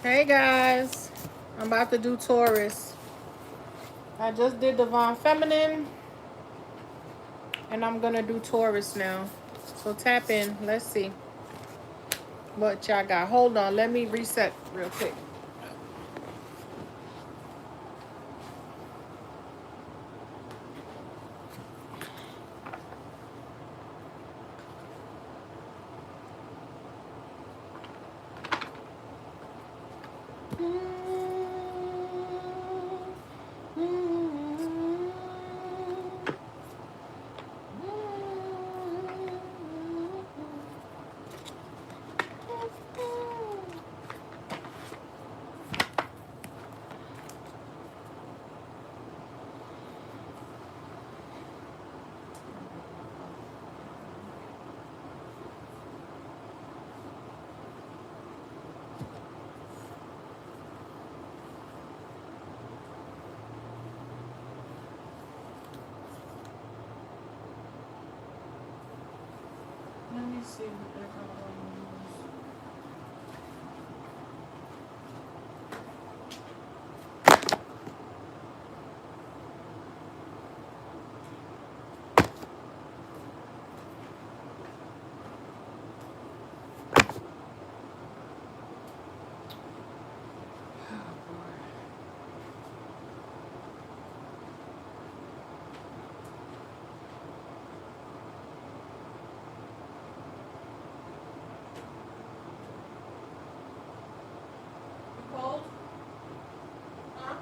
Hey guys, I'm about to do Taurus. I just did Divine Feminine and I'm gonna do Taurus now. So tap in, let's see what y'all got. Hold on, let me reset real quick. Let me see what they're gonna use. Cold? Huh?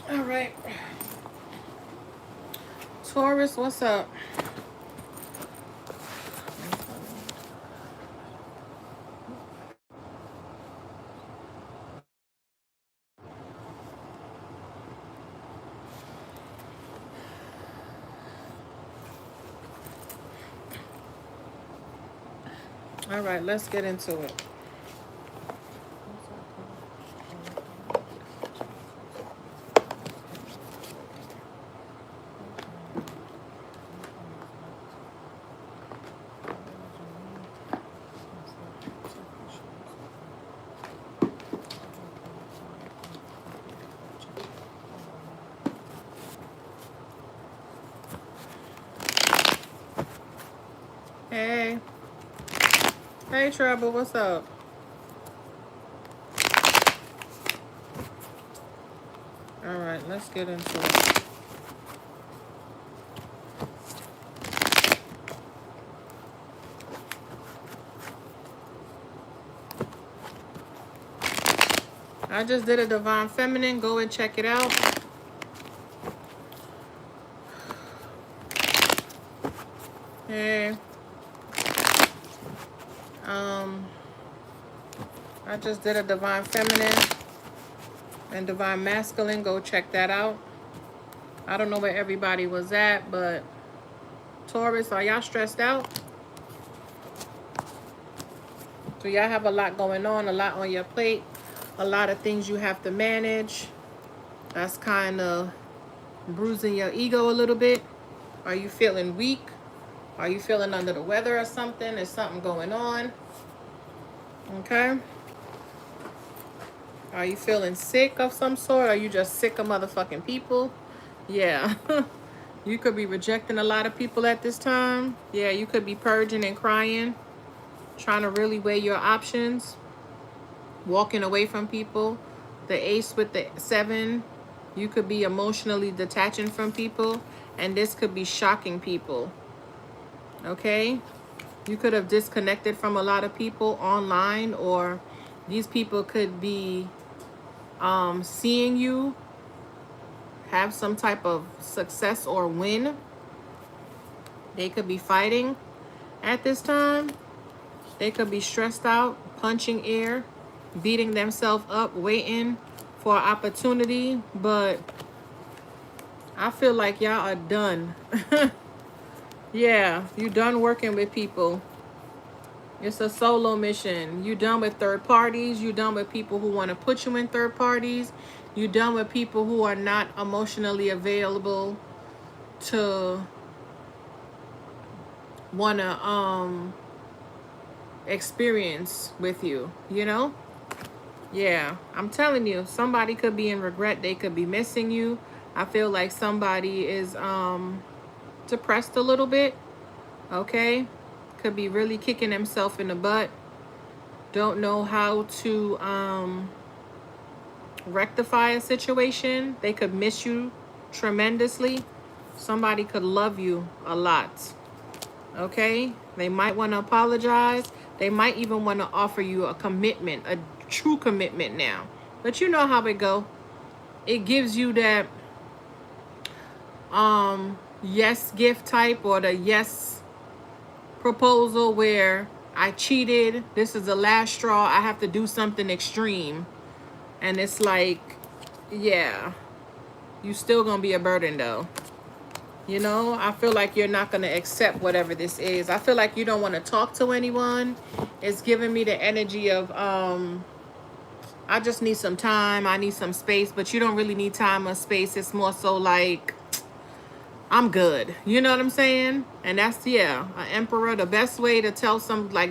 All right. Taurus, what's up? All right, let's get into it. Hey. Hey, Trouble, what's up? All right, let's get into it. I just did a Divine Feminine. Go and check it out. Hey. Um, I just did a divine feminine and divine masculine. Go check that out. I don't know where everybody was at, but Taurus, are y'all stressed out? So y'all have a lot going on, a lot on your plate, a lot of things you have to manage. That's kind of bruising your ego a little bit. Are you feeling weak? Are you feeling under the weather or something? Is something going on? Okay. Are you feeling sick of some sort? Are you just sick of motherfucking people? Yeah. You could be rejecting a lot of people at this time. Yeah, you could be purging and crying, trying to really weigh your options, walking away from people. The ace with the 7, you could be emotionally detaching from people, and this could be shocking people. Okay? You could have disconnected from a lot of people online, or these people could be seeing you have some type of success or win. They could be fighting at this time. They could be stressed out, punching air, beating themselves up, waiting for an opportunity. But I feel like y'all are done. Yeah, you done working with people. It's a solo mission. You done with third parties. You done with people who want to put you in third parties. You done with people who are not emotionally available to want to experience with you, you know? Yeah, I'm telling you, somebody could be in regret. They could be missing you. I feel like somebody is depressed a little bit. Okay? Could be really kicking himself in the butt. Don't know how to rectify a situation. They could miss you tremendously. Somebody could love you a lot. Okay? They might want to apologize. They might even want to offer you a commitment, a true commitment now. But you know how it go. It gives you that yes gift type, or the yes proposal where I cheated. This is the last straw. I have to do something extreme. And it's like, yeah, you still gonna be a burden though. You know, I feel like you're not going to accept whatever this is. I feel like you don't want to talk to anyone. It's giving me the energy of, I just need some time. I need some space. But you don't really need time or space. It's more so like, I'm good. You know what I'm saying? And that's, yeah, an emperor. The best way to tell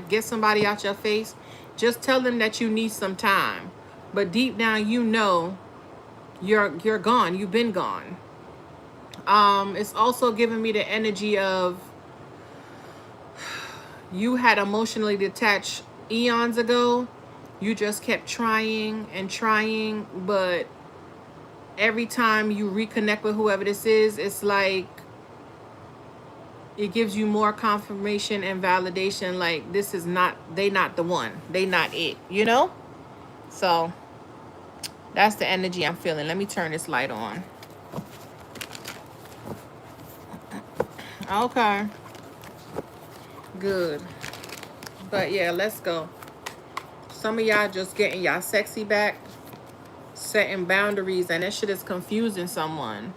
get somebody out your face, just tell them that you need some time. But deep down, you know, you're gone. You've been gone. It's also giving me the energy of you had emotionally detached eons ago. You just kept trying and trying, but every time you reconnect with whoever this is, it's like it gives you more confirmation and validation, like this is not, they not the one, they not it, you know? So that's the energy I'm feeling. Let me turn this light on. Okay. Good. But yeah, let's go. Some of y'all just getting y'all sexy back, setting boundaries, and that shit is confusing someone.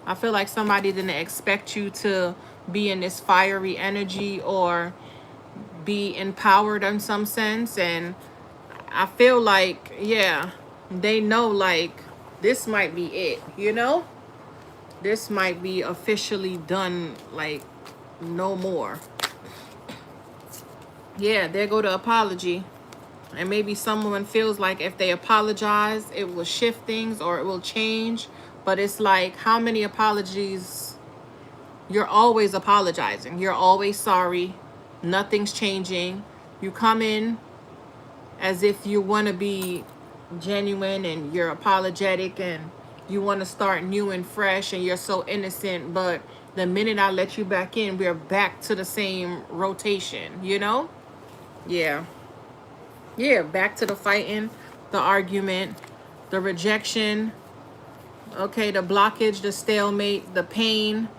I feel like somebody didn't expect you to be in this fiery energy or be empowered in some sense. And I feel like, yeah, they know like this might be it, you know? This might be officially done, like no more. Yeah, there go the apology. And maybe someone feels like if they apologize, it will shift things or it will change. But it's like, how many apologies? You're always apologizing. You're always sorry. Nothing's changing. You come in as if you want to be genuine and you're apologetic and you want to start new and fresh and you're so innocent. But the minute I let you back in, we're back to the same rotation, you know? Yeah. Yeah, back to the fighting, the argument, the rejection, okay, the blockage, the stalemate, the pain,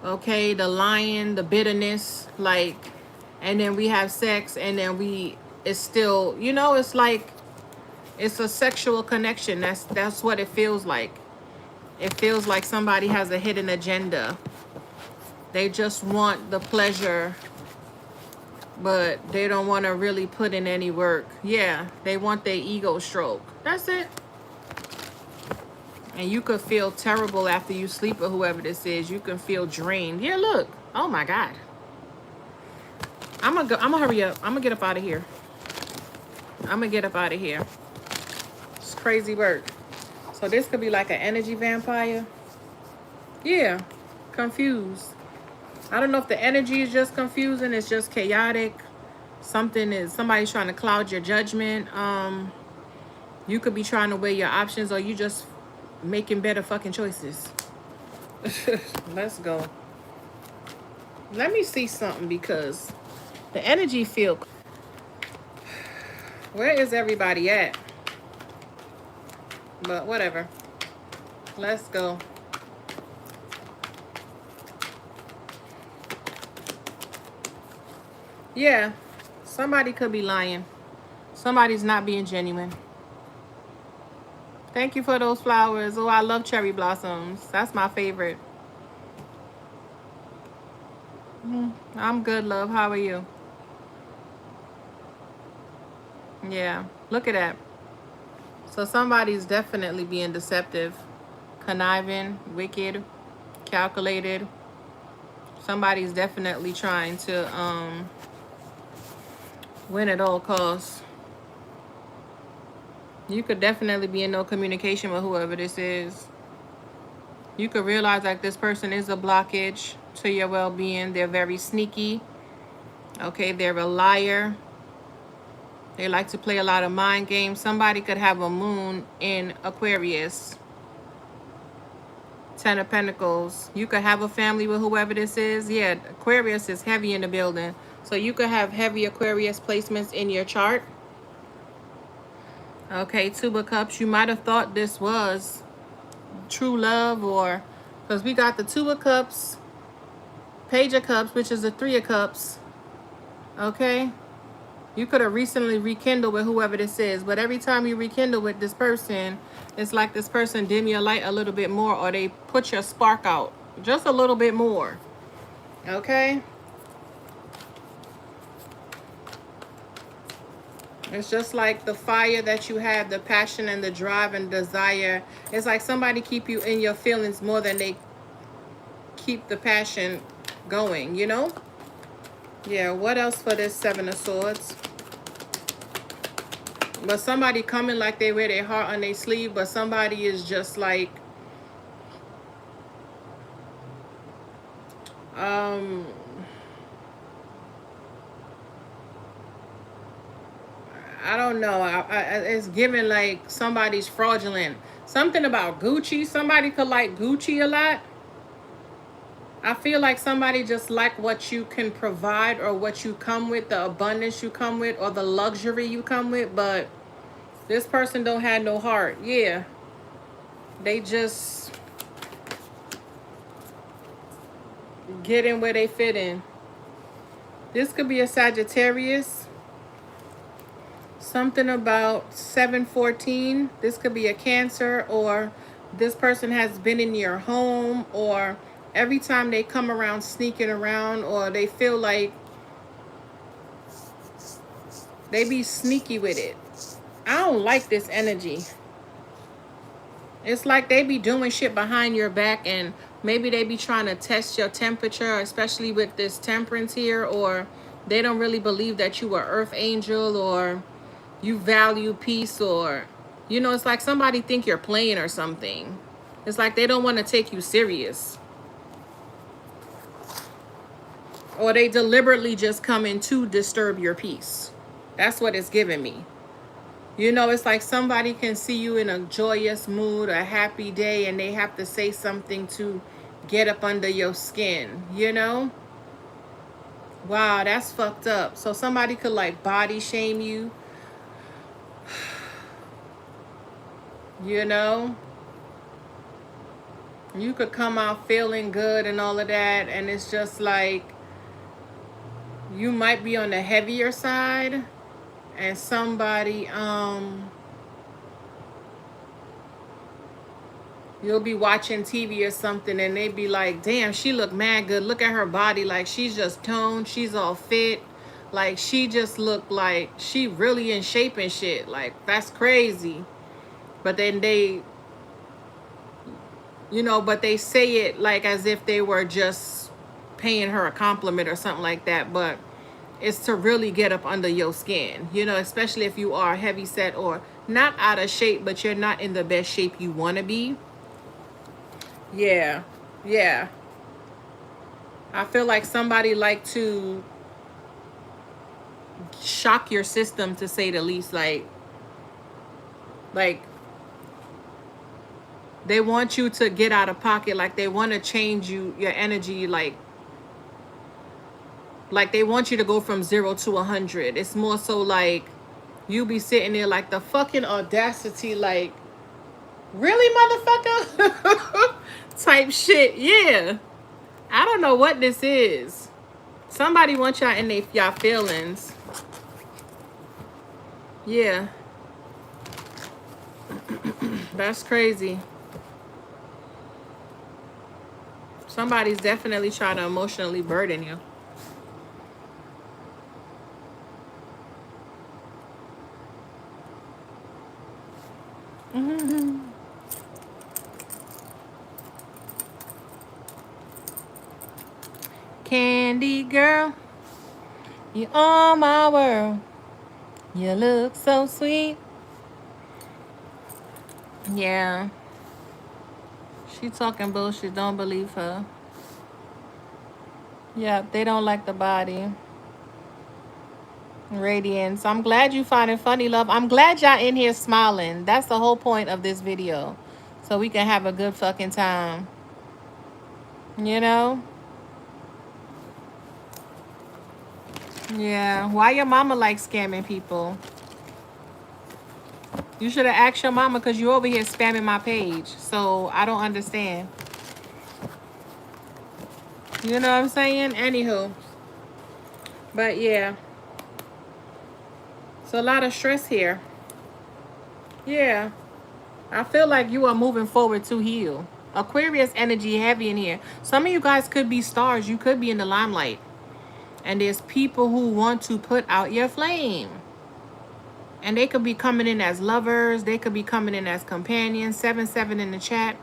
okay, the lying, the bitterness, like, and then we have sex and then we it's still, you know, it's like it's a sexual connection. That's what it feels like. It feels like somebody has a hidden agenda. They just want the pleasure, but they don't want to really put in any work. Yeah, they want their ego stroke. That's it. And you could feel terrible after you sleep with whoever this is. You can feel drained. Yeah, look. Oh my God. I'm gonna hurry up. I'm gonna get up out of here. I'm gonna get up out of here. It's crazy work. So this could be like an energy vampire. Yeah, confused. I don't know if the energy is just confusing. It's just chaotic. Somebody's trying to cloud your judgment. You could be trying to weigh your options, or you just making better fucking choices. Let's go. Let me see something, because the energy feel. Where is everybody at? But whatever. Let's go. Yeah, somebody could be lying. Somebody's not being genuine. Thank you for those flowers. Oh, I love cherry blossoms. That's my favorite. I'm good, love. How are you? Yeah, look at that. So somebody's definitely being deceptive, conniving, wicked, calculated. Somebody's definitely trying to win at all costs. You could definitely be in no communication with whoever this is. You could realize like this person is a blockage to your well-being. They're very sneaky. Okay, they're a liar. They like to play a lot of mind games. Somebody could have a moon in Aquarius. 10 of Pentacles. You could have a family with whoever this is. Yeah, Aquarius is heavy in the building. So you could have heavy Aquarius placements in your chart. Okay, Two of Cups. You might have thought this was true love, or because we got the Two of Cups, Page of Cups, which is the Three of Cups. Okay, you could have recently rekindled with whoever this is, but every time you rekindle with this person, it's like this person dim your light a little bit more, or they put your spark out just a little bit more. Okay, it's just like the fire that you have, the passion and the drive and desire. It's like somebody keep you in your feelings more than they keep the passion going, you know? Yeah, what else for this Seven of Swords? But somebody coming like they wear their heart on their sleeve, but somebody is just like, I don't know. It's giving like somebody's fraudulent. Something about Gucci. Somebody could like Gucci a lot. I feel like somebody just like what you can provide, or what you come with, the abundance you come with, or the luxury you come with, but this person don't have no heart. Yeah. They just get in where they fit in. This could be a Sagittarius. Something about 714. This could be a Cancer, or this person has been in your home, or every time they come around sneaking around, or they feel like they be sneaky with it. I don't like this energy. It's like they be doing shit behind your back, and maybe they be trying to test your temperature, especially with this Temperance here, or they don't really believe that you are Earth Angel, or you value peace, or, you know, it's like somebody think you're playing or something. It's like they don't want to take you serious. Or they deliberately just come in to disturb your peace. That's what it's giving me. You know, it's like somebody can see you in a joyous mood, a happy day, and they have to say something to get up under your skin, you know? Wow, that's fucked up. So somebody could like body shame you. You know? You could come out feeling good and all of that, and it's just like you might be on the heavier side. and somebody, you'll be watching TV or something and they be like, damn, she look mad good. Look at her body. Like, she's just toned. She's all fit. Like, she just look like she really in shape and shit. Like, that's crazy. But then they, you know, but they say it like as if they were just paying her a compliment or something like that. But it's to really get up under your skin, you know, especially if you are heavy set or not out of shape, but you're not in the best shape you want to be. Yeah, yeah. I feel like somebody like to shock your system, to say the least. Like they want you to get out of pocket. Like they want to change your energy. Like they want you to go from 0 to 100. It's more so like you be sitting there like, the fucking audacity, like, really, motherfucker? Type shit. Yeah. I don't know what this is. Somebody wants y'all in y'all feelings. Yeah. That's crazy. Somebody's definitely trying to emotionally burden you. Mm-hmm. Candy girl, you are my world. You look so sweet. Yeah. She talking bullshit. Don't believe her. Yeah, they don't like the body. Radiance. I'm glad you find it funny, love. I'm glad y'all in here smiling. That's the whole point of this video. So we can have a good fucking time. You know? Yeah. Why your mama like scamming people? You should have asked your mama, because you over here spamming my page. So I don't understand. You know what I'm saying? Anywho. But yeah. It's a lot of stress here. Yeah. I feel like you are moving forward to heal. Aquarius energy heavy in here. Some of you guys could be stars. You could be in the limelight. And there's people who want to put out your flame. And they could be coming in as lovers. They could be coming in as companions. 7-7 in the chat.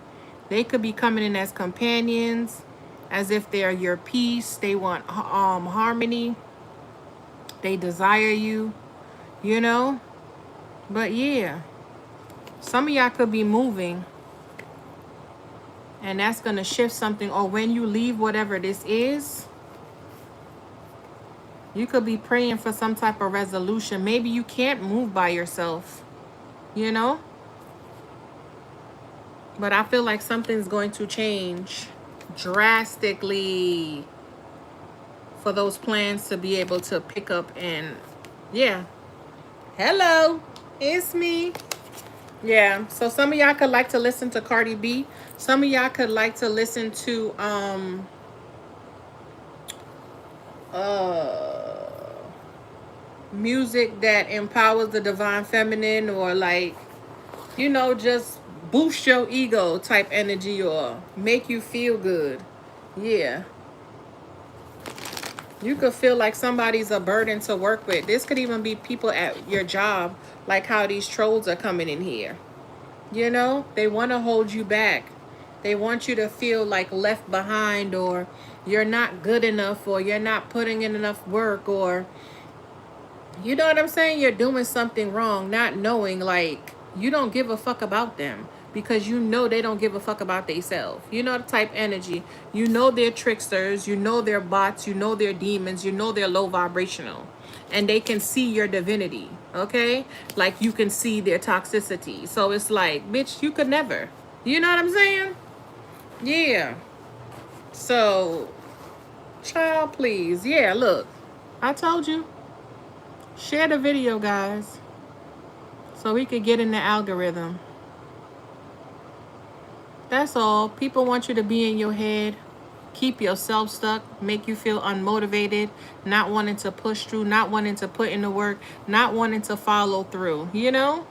They could be coming in as companions, as if they're your peace. They want harmony. They desire you, you know. But yeah, some of y'all could be moving, and that's going to shift something. Or when you leave whatever this is, you could be praying for some type of resolution. Maybe you can't move by yourself, you know. But I feel like something's going to change drastically for those plans to be able to pick up. And yeah. Hello, it's me. Yeah, so some of y'all could like to listen to Cardi B. Some of y'all could like to listen to music that empowers the divine feminine, or like, you know, just boost your ego type energy, or make you feel good. Yeah. You could feel like somebody's a burden to work with. This could even be people at your job, like how these trolls are coming in here. You know, they want to hold you back. They want you to feel like left behind, or you're not good enough, or you're not putting in enough work, or, you know what I'm saying? You're doing something wrong, not knowing, like, you don't give a fuck about them, because you know they don't give a fuck about themselves. You know the type energy. You know they're tricksters. You know they're bots. You know they're demons. You know they're low vibrational. And they can see your divinity, okay? Like, you can see their toxicity. So it's like, bitch, you could never. You know what I'm saying? Yeah. So, child, please. Yeah, look. I told you. Share the video, guys, so we could get in the algorithm. That's all. People want you to be in your head. keep yourself stuck, make you feel unmotivated, not wanting to push through, not wanting to put in the work, not wanting to follow through, you know?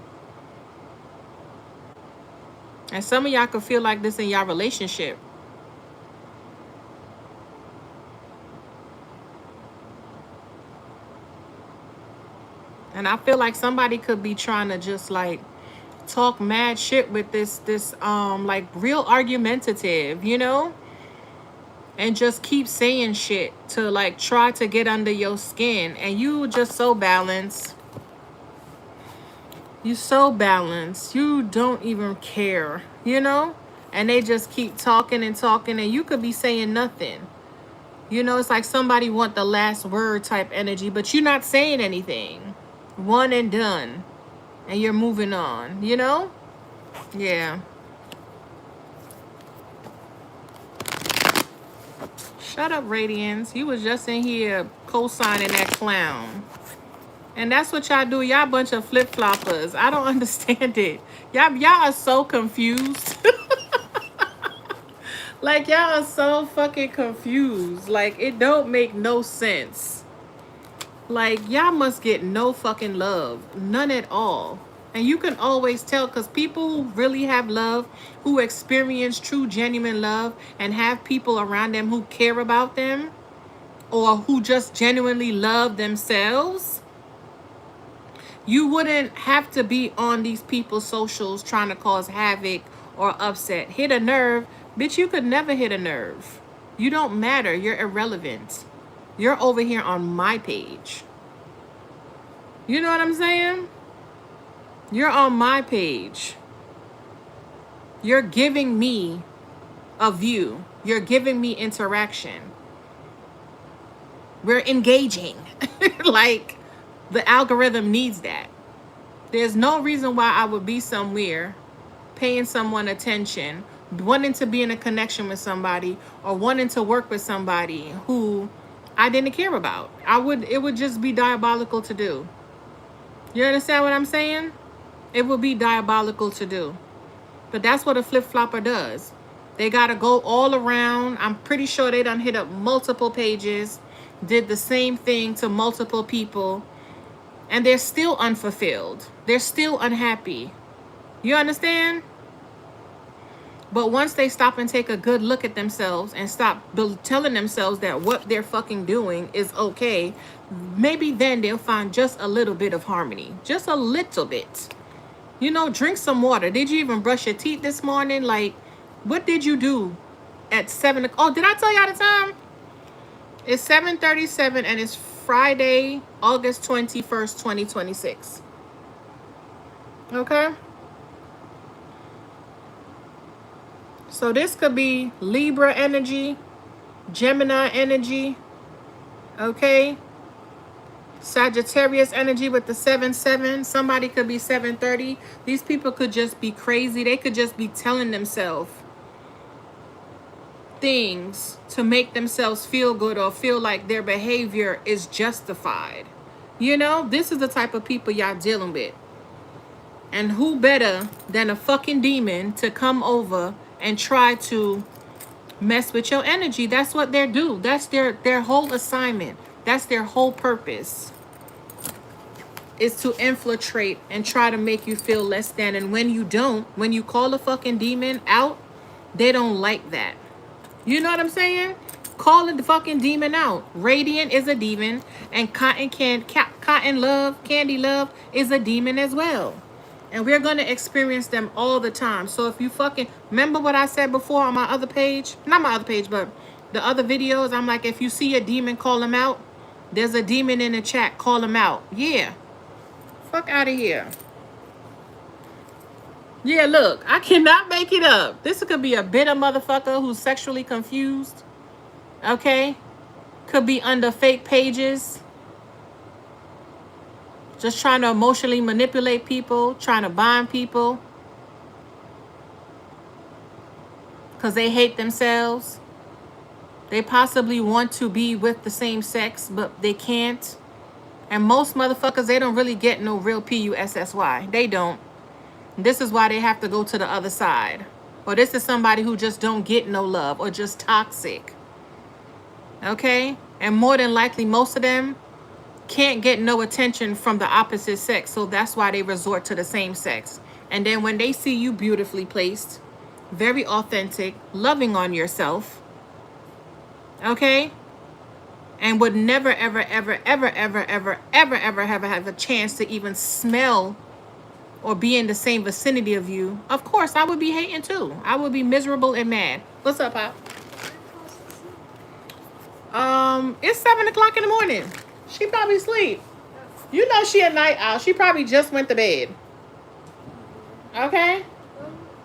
And some of y'all could feel like this in y'all relationship. And I feel like somebody could be trying to just like talk mad shit with this like real argumentative, you know? And just keep saying shit to like try to get under your skin. And you just so balanced. You so balanced. You don't even care, you know? And they just keep talking and talking and you could be saying nothing. You know, it's like somebody want the last word type energy, but you're not saying anything. One and done. And you're moving on, you know? Yeah. Shut up, Radiance. You was just in here co-signing that clown. And that's what y'all do. Y'all bunch of flip-floppers. I don't understand it. Y'all are so confused. Like, y'all are so fucking confused. Like, it don't make no sense. Like, y'all must get no fucking love. None at all. And you can always tell because people who really have love, who experience true, genuine love, and have people around them who care about them, or who just genuinely love themselves, you wouldn't have to be on these people's socials trying to cause havoc or upset. Hit a nerve. Bitch, you could never hit a nerve. You don't matter. You're irrelevant. You're over here on my page. You know what I'm saying? You're on my page. You're giving me a view. You're giving me interaction. We're engaging. Like, the algorithm needs that. There's no reason why I would be somewhere paying someone attention, wanting to be in a connection with somebody, or wanting to work with somebody who I didn't care about. It would just be diabolical to do. You understand what I'm saying? It would be diabolical to do. But that's what a flip-flopper does. They got to go all around. I'm pretty sure they done hit up multiple pages, did the same thing to multiple people, and they're still unfulfilled. They're still unhappy. You understand? But once they stop and take a good look at themselves and stop telling themselves that what they're fucking doing is okay, maybe then they'll find just a little bit of harmony. Just a little bit. You know, drink some water. Did you even brush your teeth this morning? Like, what did you do at 7 o'clock? Oh, did I tell y'all the time? It's 7:37 and it's Friday, August 21st, 2026. Okay? So this could be Libra energy, Gemini energy, okay? Sagittarius energy with the 7-7. Somebody could be 730. These people could just be crazy. They could just be telling themselves things to make themselves feel good or feel like their behavior is justified. You know, this is the type of people y'all dealing with. And who better than a fucking demon to come over and try to mess with your energy? That's what they do. That's their whole assignment. That's their whole purpose, is to infiltrate and try to make you feel less than. And when you don't, when you call a fucking demon out, they don't like that. You know what I'm saying? Call the fucking demon out. Radiant is a demon, and Cotton Love, Candy Love is a demon as well. And we're going to experience them all the time. So if you fucking remember what I said before on my other page, not my other page, but the other videos, I'm like, if you see a demon, call him out. There's a demon in the chat, call him out. Yeah. Fuck out of here. Yeah, look, I cannot make it up. This could be a bitter motherfucker who's sexually confused. Okay? Could be under fake pages. Just trying to emotionally manipulate people, trying to bind people. Because they hate themselves. They possibly want to be with the same sex, but they can't. And most motherfuckers, they don't really get no real PUSSY. They don't. This is why they have to go to the other side. Or this is somebody who just don't get no love or just toxic. Okay? And more than likely, most of them can't get no attention from the opposite sex. So that's why they resort to the same sex. And then when they see you beautifully placed, very authentic, loving on yourself, okay? And would never, ever, ever, ever, ever, ever, ever, ever have a chance to even smell or be in the same vicinity of you, of course, I would be hating too. I would be miserable and mad. What's up, Pop? It's 7 o'clock in the morning. She probably sleep. You know she a night owl. She probably just went to bed. Okay?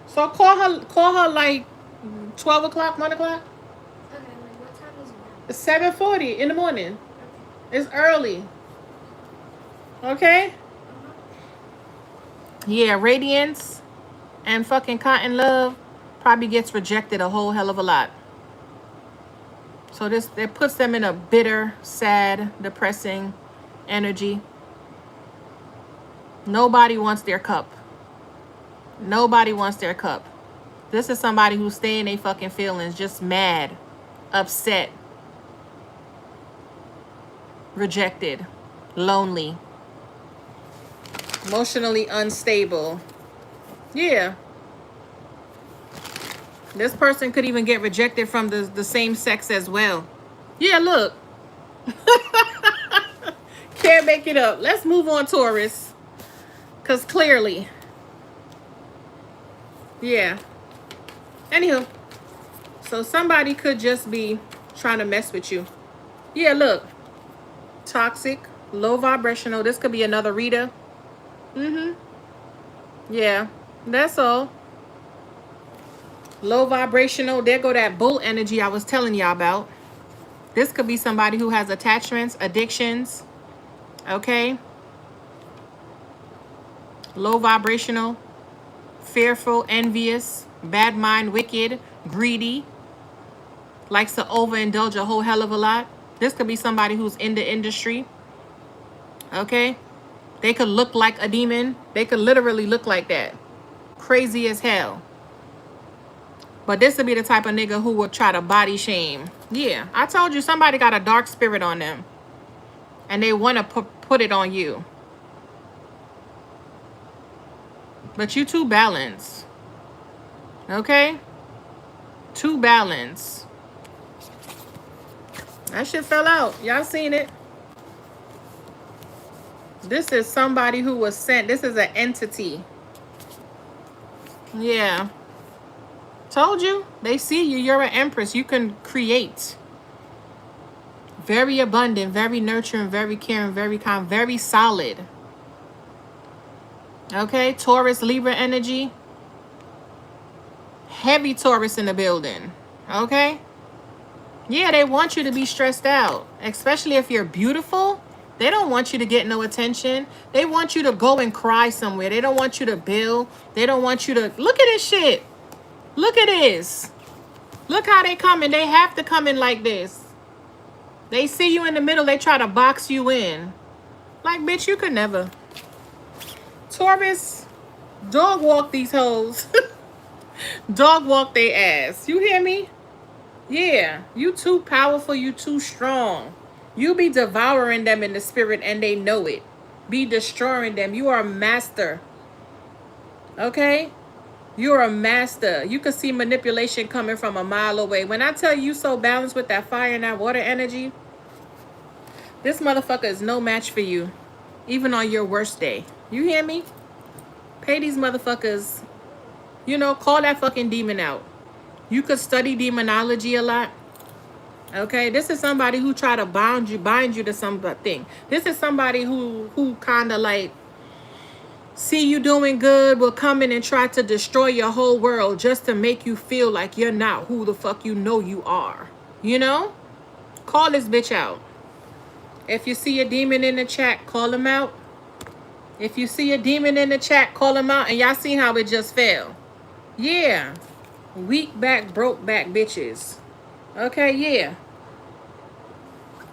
So call her like 12 o'clock, 1 o'clock. Okay, like what time is it now? It's 7:40 in the morning. It's early. Okay? Yeah, Radiance and fucking Cotton Love probably gets rejected a whole hell of a lot. So this, it puts them in a bitter, sad, depressing energy. Nobody wants their cup. Nobody wants their cup. This is somebody who's staying in their fucking feelings, just mad, upset, rejected, lonely, emotionally unstable. Yeah. This person could even get rejected from the same sex as well. Yeah, look. Can't make it up. Let's move on, Taurus. Because clearly. Yeah. Anywho. So somebody could just be trying to mess with you. Yeah, look. Toxic. Low vibrational. This could be another reader. Yeah. That's all. Low vibrational. There go that bull energy I was telling y'all about. This could be somebody who has attachments, addictions. Okay. Low vibrational. Fearful, envious, bad mind, wicked, greedy. Likes to overindulge a whole hell of a lot. This could be somebody who's in the industry. Okay. They could look like a demon. They could literally look like that. Crazy as hell. But this would be the type of nigga who would try to body shame. Yeah, I told you somebody got a dark spirit on them. And they want to put it on you. But you too balanced. Okay? Too balanced. That shit fell out. Y'all seen it? This is somebody who was sent. This is an entity. Yeah. Told you. They see you. You're an empress. You can create. Very abundant, very nurturing, very caring, very kind, very solid. Okay, Taurus, Libra energy. Heavy Taurus in the building. Okay? Yeah, they want you to be stressed out. Especially if you're beautiful. They don't want you to get no attention. They want you to go and cry somewhere. They don't want you to build. They don't want you to... Look at this shit. Look at this. Look how they coming. They have to come in like this. They see you in the middle. They try to box you in. Like, bitch, you could never. Taurus, dog walk these hoes. Dog walk their ass. You hear me? Yeah. You too powerful. You too strong. You be devouring them in the spirit and they know it. Be destroying them. You are a master. Okay? You're a master. You can see manipulation coming from a mile away. When I tell you so balanced with that fire and that water energy, this motherfucker is no match for you. Even on your worst day. You hear me? Pay these motherfuckers, you know, call that fucking demon out. You could study demonology a lot. Okay, this is somebody who try to bind you to something. This is somebody who kind of like see you doing good, will come in and try to destroy your whole world just to make you feel like you're not who the fuck you know you are. You know? Call this bitch out. If you see a demon in the chat, call him out. If you see a demon in the chat, call him out. And y'all see how it just fell. Yeah. Weak back, broke back bitches. Okay, yeah.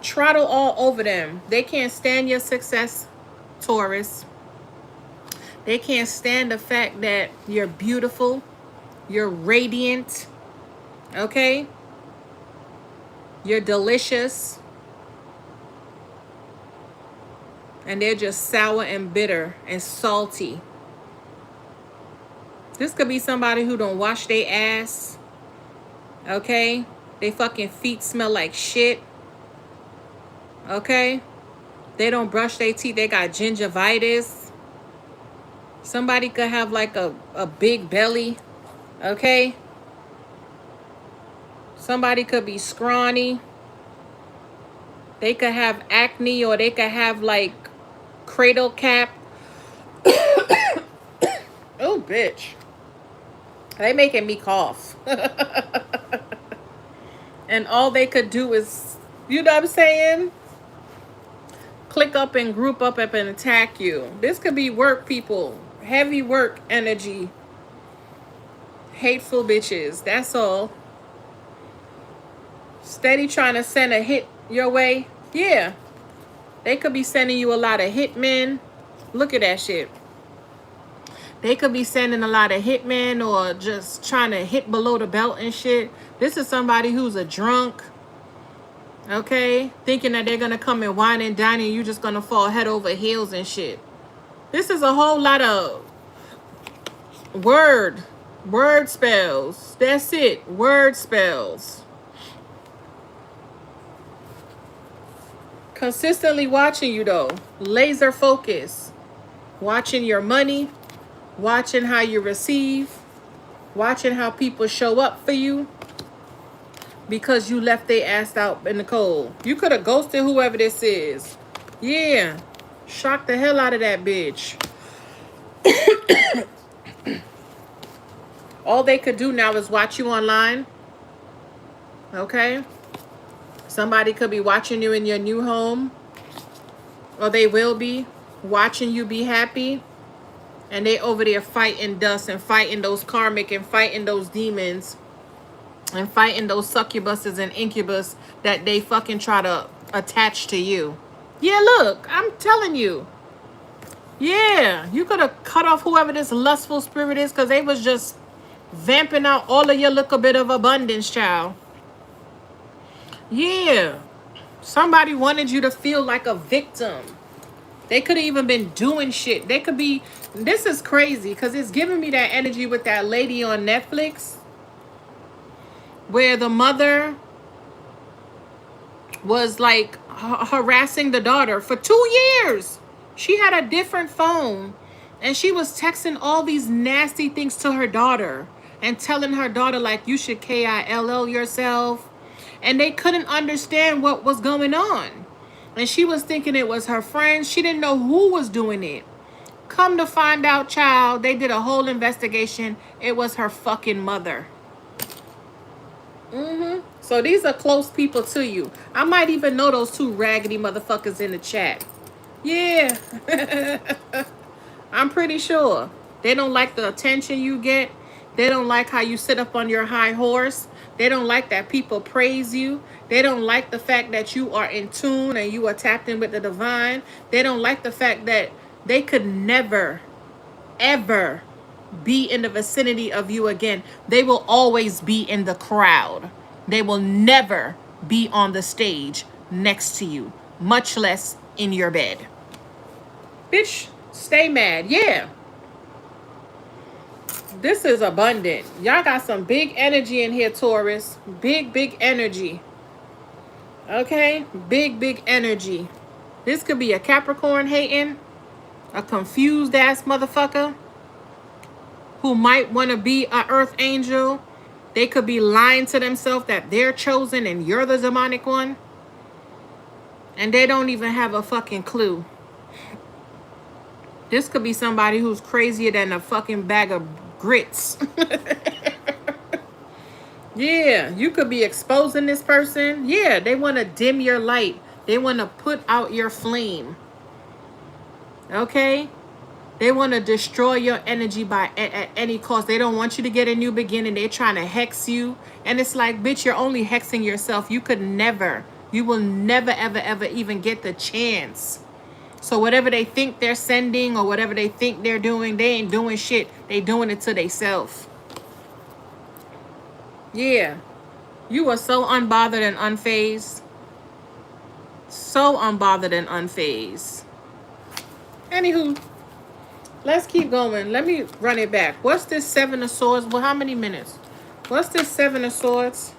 Trottle all over them. They can't stand your success, Taurus. They can't stand the fact that you're beautiful. You're radiant. Okay? You're delicious. And they're just sour and bitter and salty. This could be somebody who don't wash their ass. Okay? They fucking feet smell like shit. Okay? They don't brush their teeth. They got gingivitis. Somebody could have like a big belly. Okay? Somebody could be scrawny. They could have acne, or they could have like cradle cap. Oh, bitch. They making me cough. And all they could do is, you know what I'm saying? Click up and group up and attack you. This could be work people. Heavy work energy. Hateful bitches. That's all. Steady trying to send a hit your way. Yeah. They could be sending you a lot of hitmen. Look at that shit. They could be sending a lot of hitmen or just trying to hit below the belt and shit. This is somebody who's a drunk. Okay? Thinking that they're going to come and wine and dine and you're just going to fall head over heels and shit. This is a whole lot of word spells. That's it. Word spells. Consistently watching you though. Laser focus. Watching your money. Watching how you receive. Watching how people show up for you. Because you left their ass out in the cold. You could have ghosted whoever this is. Yeah. Shock the hell out of that bitch. All they could do now is watch you online. Okay? Somebody could be watching you in your new home. Or they will be. Watching you be happy. And they over there fighting dust and fighting those karmic and fighting those demons. And fighting those succubuses and incubus that they fucking try to attach to you. Yeah, look. I'm telling you. Yeah. You could have cut off whoever this lustful spirit is. Because they was just vamping out all of your little bit of abundance, child. Yeah. Somebody wanted you to feel like a victim. They could have even been doing shit. They could be... This is crazy because it's giving me that energy with that lady on Netflix. Where the mother was like harassing the daughter for 2 years. She had a different phone. And she was texting all these nasty things to her daughter. And telling her daughter like, you should KILL yourself. And they couldn't understand what was going on. And she was thinking it was her friends. She didn't know who was doing it. Come to find out, child, they did a whole investigation. It was her fucking mother. So these are close people to you. I might even know those two raggedy motherfuckers in the chat. Yeah. I'm pretty sure. They don't like the attention you get. They don't like how you sit up on your high horse. They don't like that people praise you. They don't like the fact that you are in tune and you are tapped in with the divine. They don't like the fact that they could never, ever be in the vicinity of you again. They will always be in the crowd. They will never be on the stage next to you, much less in your bed. Bitch, stay mad. Yeah. This is abundant. Y'all got some big energy in here, Taurus. Big, big energy. Okay? Big, big energy. This could be a Capricorn hating. A confused ass motherfucker. Who might want to be an earth angel. They could be lying to themselves that they're chosen and you're the demonic one. And they don't even have a fucking clue. This could be somebody who's crazier than a fucking bag of grits. Yeah, you could be exposing this person. Yeah, they want to dim your light. They want to put out your flame. Okay? They want to destroy your energy at any cost. They don't want you to get a new beginning. They're trying to hex you. And it's like, bitch, you're only hexing yourself. You could never, you will never, ever, ever even get the chance. So whatever they think they're sending or whatever they think they're doing, they ain't doing shit. They doing it to themselves. Yeah. You are so unbothered and unfazed. So unbothered and unfazed. Anywho, let's keep going. Let me run it back. What's this Seven of Swords? Well, how many minutes? What's this Seven of Swords?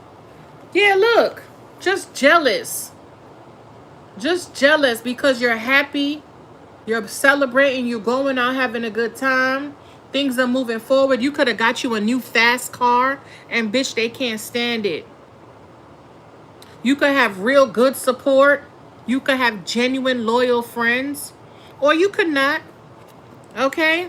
Yeah, look. Just jealous. Just jealous because you're happy. You're celebrating. You're going out having a good time. Things are moving forward. You could have got you a new fast car. And bitch, they can't stand it. You could have real good support. You could have genuine, loyal friends. Or you could not. Okay?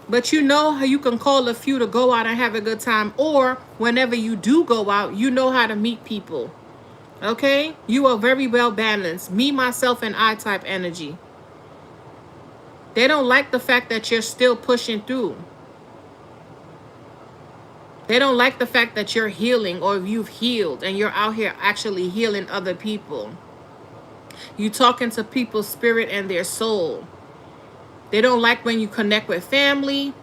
But you know how you can call a few to go out and have a good time. Or whenever you do go out, you know how to meet people. Okay? You are very well balanced. Me, myself, and I type energy. They don't like the fact that you're still pushing through. They don't like the fact that you're healing or you've healed and you're out here actually healing other people. You talking to people's spirit and their soul. They don't like when you connect with family.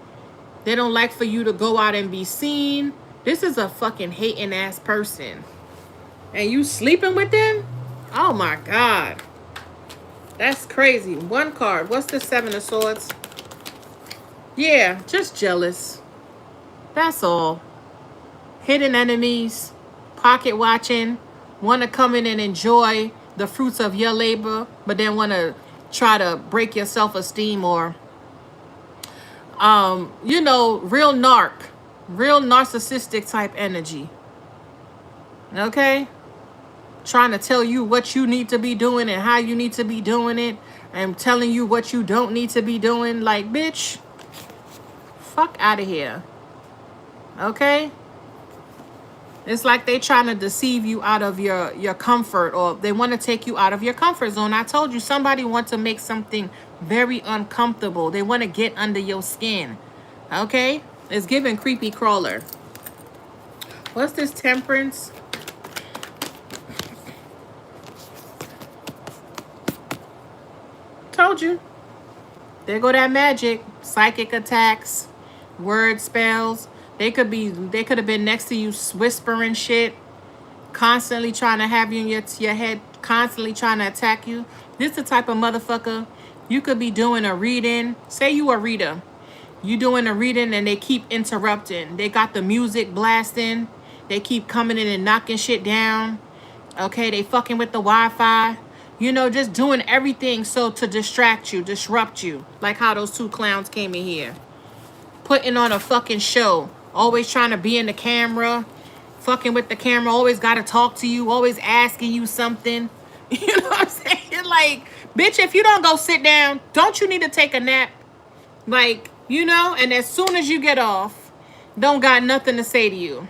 They don't like for you to go out and be seen. This is a fucking hating ass person. And you sleeping with them? Oh my God. That's crazy. One card. What's the Seven of Swords? Yeah, just jealous. That's all. Hidden enemies. Pocket watching. Want to come in and enjoy the fruits of your labor, but then want to try to break your self-esteem or you know, real narcissistic type energy. Okay? Trying to tell you what you need to be doing and how you need to be doing it, and telling you what you don't need to be doing. Like, bitch, fuck out of here. Okay? It's like they trying to deceive you out of your comfort, or they want to take you out of your comfort zone. I told you, somebody wants to make something very uncomfortable. They want to get under your skin. Okay? It's giving creepy crawler. What's this Temperance? Told you. There go that magic. Psychic attacks. Word spells. They could have been next to you whispering shit. Constantly trying to have you in your head. Constantly trying to attack you. This the type of motherfucker. You could be doing a reading. Say you a reader. You doing a reading and they keep interrupting. They got the music blasting. They keep coming in and knocking shit down. Okay, they fucking with the Wi-Fi. You know, just doing everything so to distract you, disrupt you. Like how those two clowns came in here. Putting on a fucking show. Always trying to be in the camera. Fucking with the camera. Always got to talk to you. Always asking you something. You know what I'm saying? Like, bitch, if you don't go sit down, don't you need to take a nap? Like, you know? And as soon as you get off, don't got nothing to say to you.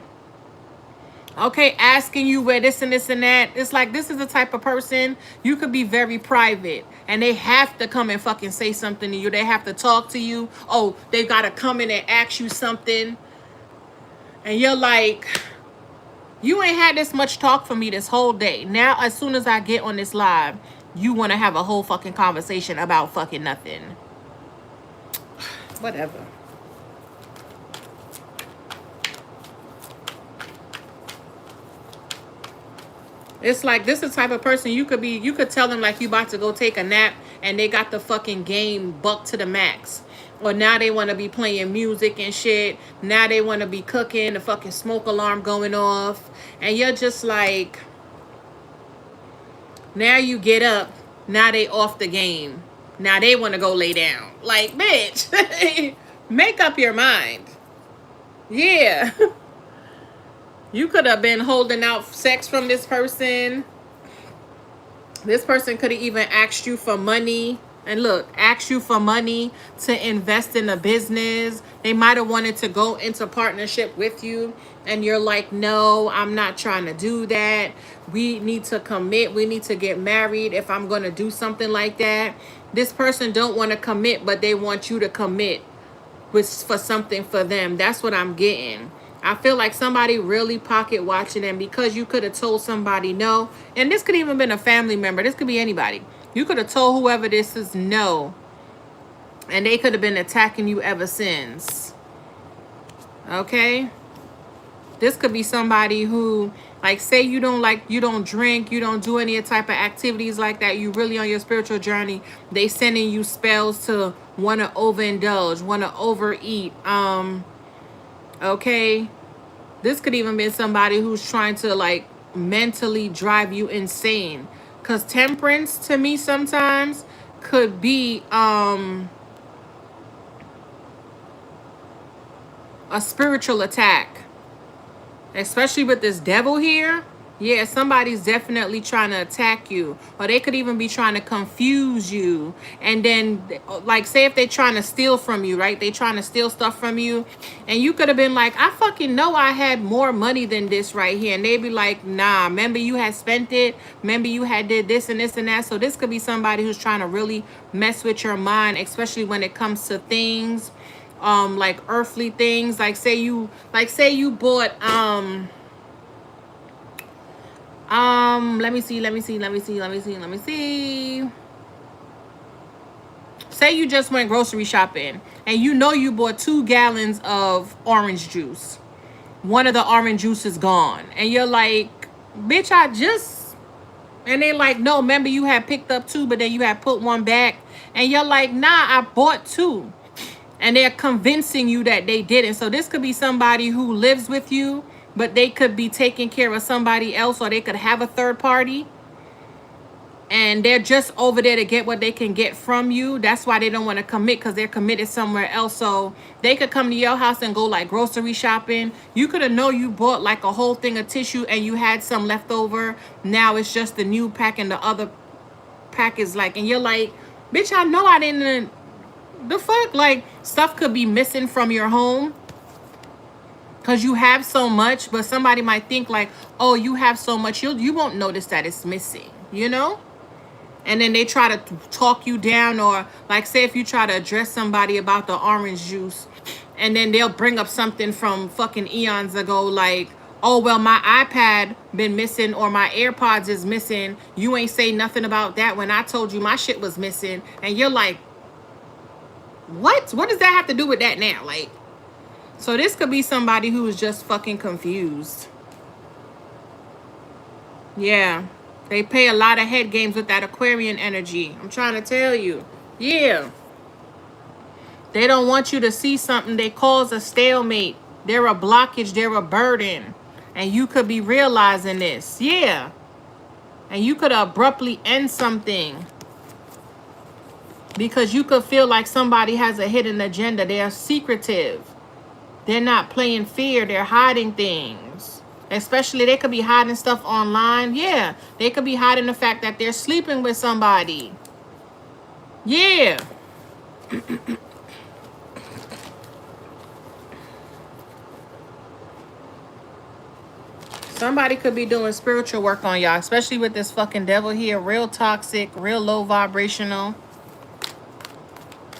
Okay, asking you where this and this and that. It's like, this is the type of person, you could be very private. And they have to come and fucking say something to you. They have to talk to you. Oh, they got to come in and ask you something. And you're like, you ain't had this much talk for me this whole day. Now, as soon as I get on this live, you want to have a whole fucking conversation about fucking nothing. Whatever. It's like, this is the type of person you could tell them like you about to go take a nap and they got the fucking game bucked to the max. Or now they want to be playing music and shit. Now they want to be cooking, the fucking smoke alarm going off. And you're just like, now you get up, now they off the game. Now they want to go lay down. Like, bitch, make up your mind. Yeah. You could have been holding out sex from this person. This person could have even asked you for money. And look, asked you for money to invest in a business. They might have wanted to go into partnership with you. And you're like, no, I'm not trying to do that. We need to commit. We need to get married if I'm going to do something like that. This person don't want to commit, but they want you to commit for something for them. That's what I'm getting. I feel like somebody really pocket watching them because you could have told somebody no. And this could even been a family member. This could be anybody. You could have told whoever this is no. And they could have been attacking you ever since. Okay? This could be somebody who Like, say you don't drink, you don't do any type of activities like that. You really on your spiritual journey. They sending you spells to want to overindulge, want to overeat. Okay. This could even be somebody who's trying to like mentally drive you insane. Cause temperance to me sometimes could be a spiritual attack. Especially with this devil here. Yeah, somebody's definitely trying to attack you. Or they could even be trying to confuse you. And then, like, say if they're trying to steal from you, right? They trying to steal stuff from you. And you could have been like, I fucking know I had more money than this right here. And they'd be like, nah, remember you had spent it. Remember you had did this and this and that. So this could be somebody who's trying to really mess with your mind, especially when it comes to things. Like earthly things. Like say you bought let me see. Say you just went grocery shopping and you know you bought 2 gallons of orange juice. One of the orange juice is gone. And you're like, bitch, and they like, no, remember you had picked up 2, but then you had put 1 back. And you're like, nah, I bought 2. And they're convincing you that they didn't. So this could be somebody who lives with you, but they could be taking care of somebody else, or they could have a third party. And they're just over there to get what they can get from you. That's why they don't want to commit, because they're committed somewhere else. So they could come to your house and go like grocery shopping. You could have known you bought like a whole thing of tissue and you had some left over. Now it's just the new pack and the other pack is like, and you're like, bitch, I know I didn't. The fuck? Like, stuff could be missing from your home because you have so much, but somebody might think like, oh, you have so much, you won't notice that it's missing, you know? And then they try to talk you down, or like say if you try to address somebody about the orange juice, and then they'll bring up something from fucking eons ago like, oh, well, my iPad been missing, or my AirPods is missing. You ain't say nothing about that when I told you my shit was missing. And you're like, what does that have to do with that now? Like, so this could be somebody who is just fucking confused. Yeah, they play a lot of head games with that Aquarian energy. I'm trying to tell you. Yeah, they don't want you to see something. They cause a stalemate. They're a blockage. They're a burden. And you could be realizing this. Yeah, and you could abruptly end something because you could feel like somebody has a hidden agenda. They're secretive. They're not playing fear. They're hiding things. Especially they could be hiding stuff online. Yeah, they could be hiding the fact that they're sleeping with somebody. Yeah. Somebody could be doing spiritual work on y'all, especially with this fucking devil here. Real toxic, real low vibrational.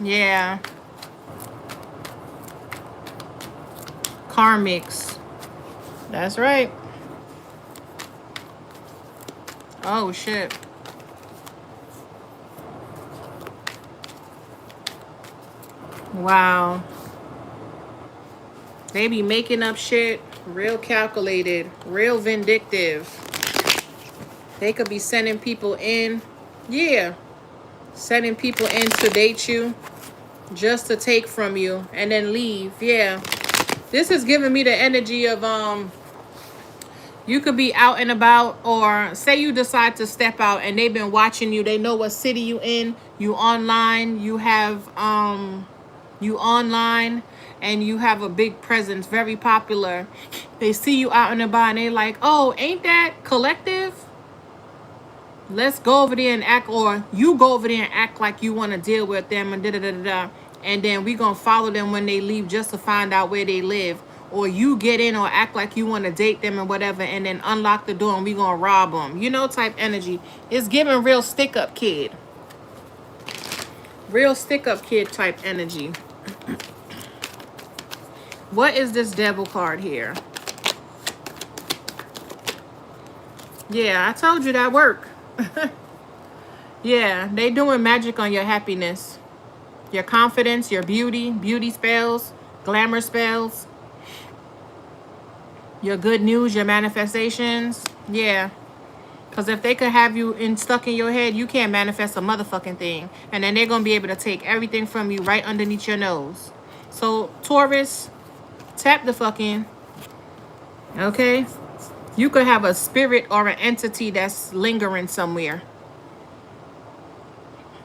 Yeah. Karmics. That's right. Oh, shit. Wow. They be making up shit. Real calculated. Real vindictive. They could be sending people in. Yeah. Sending people in to date you. Just to take from you. And then leave. Yeah. This is giving me the energy of, you could be out and about, or say you decide to step out and they've been watching you. They know what city you in. You online. You have, you online and you have a big presence. Very popular. They see you out and about and they like, oh, ain't that Collective? Let's go over there and act, or you go over there and act like you want to deal with them and da-da-da-da-da. And then we gonna follow them when they leave just to find out where they live. Or you get in or act like you want to date them and whatever, and then unlock the door and we gonna rob them. You know, type energy. It's giving real stick-up kid. Real stick-up kid type energy. What is this devil card here? Yeah, I told you that work. Yeah, they doing magic on your happiness. Your confidence, your beauty spells, glamour spells. Your good news, your manifestations. Yeah. Because if they could have you stuck in your head, you can't manifest a motherfucking thing. And then they're going to be able to take everything from you right underneath your nose. So, Taurus, tap the fucking, okay? You could have a spirit or an entity that's lingering somewhere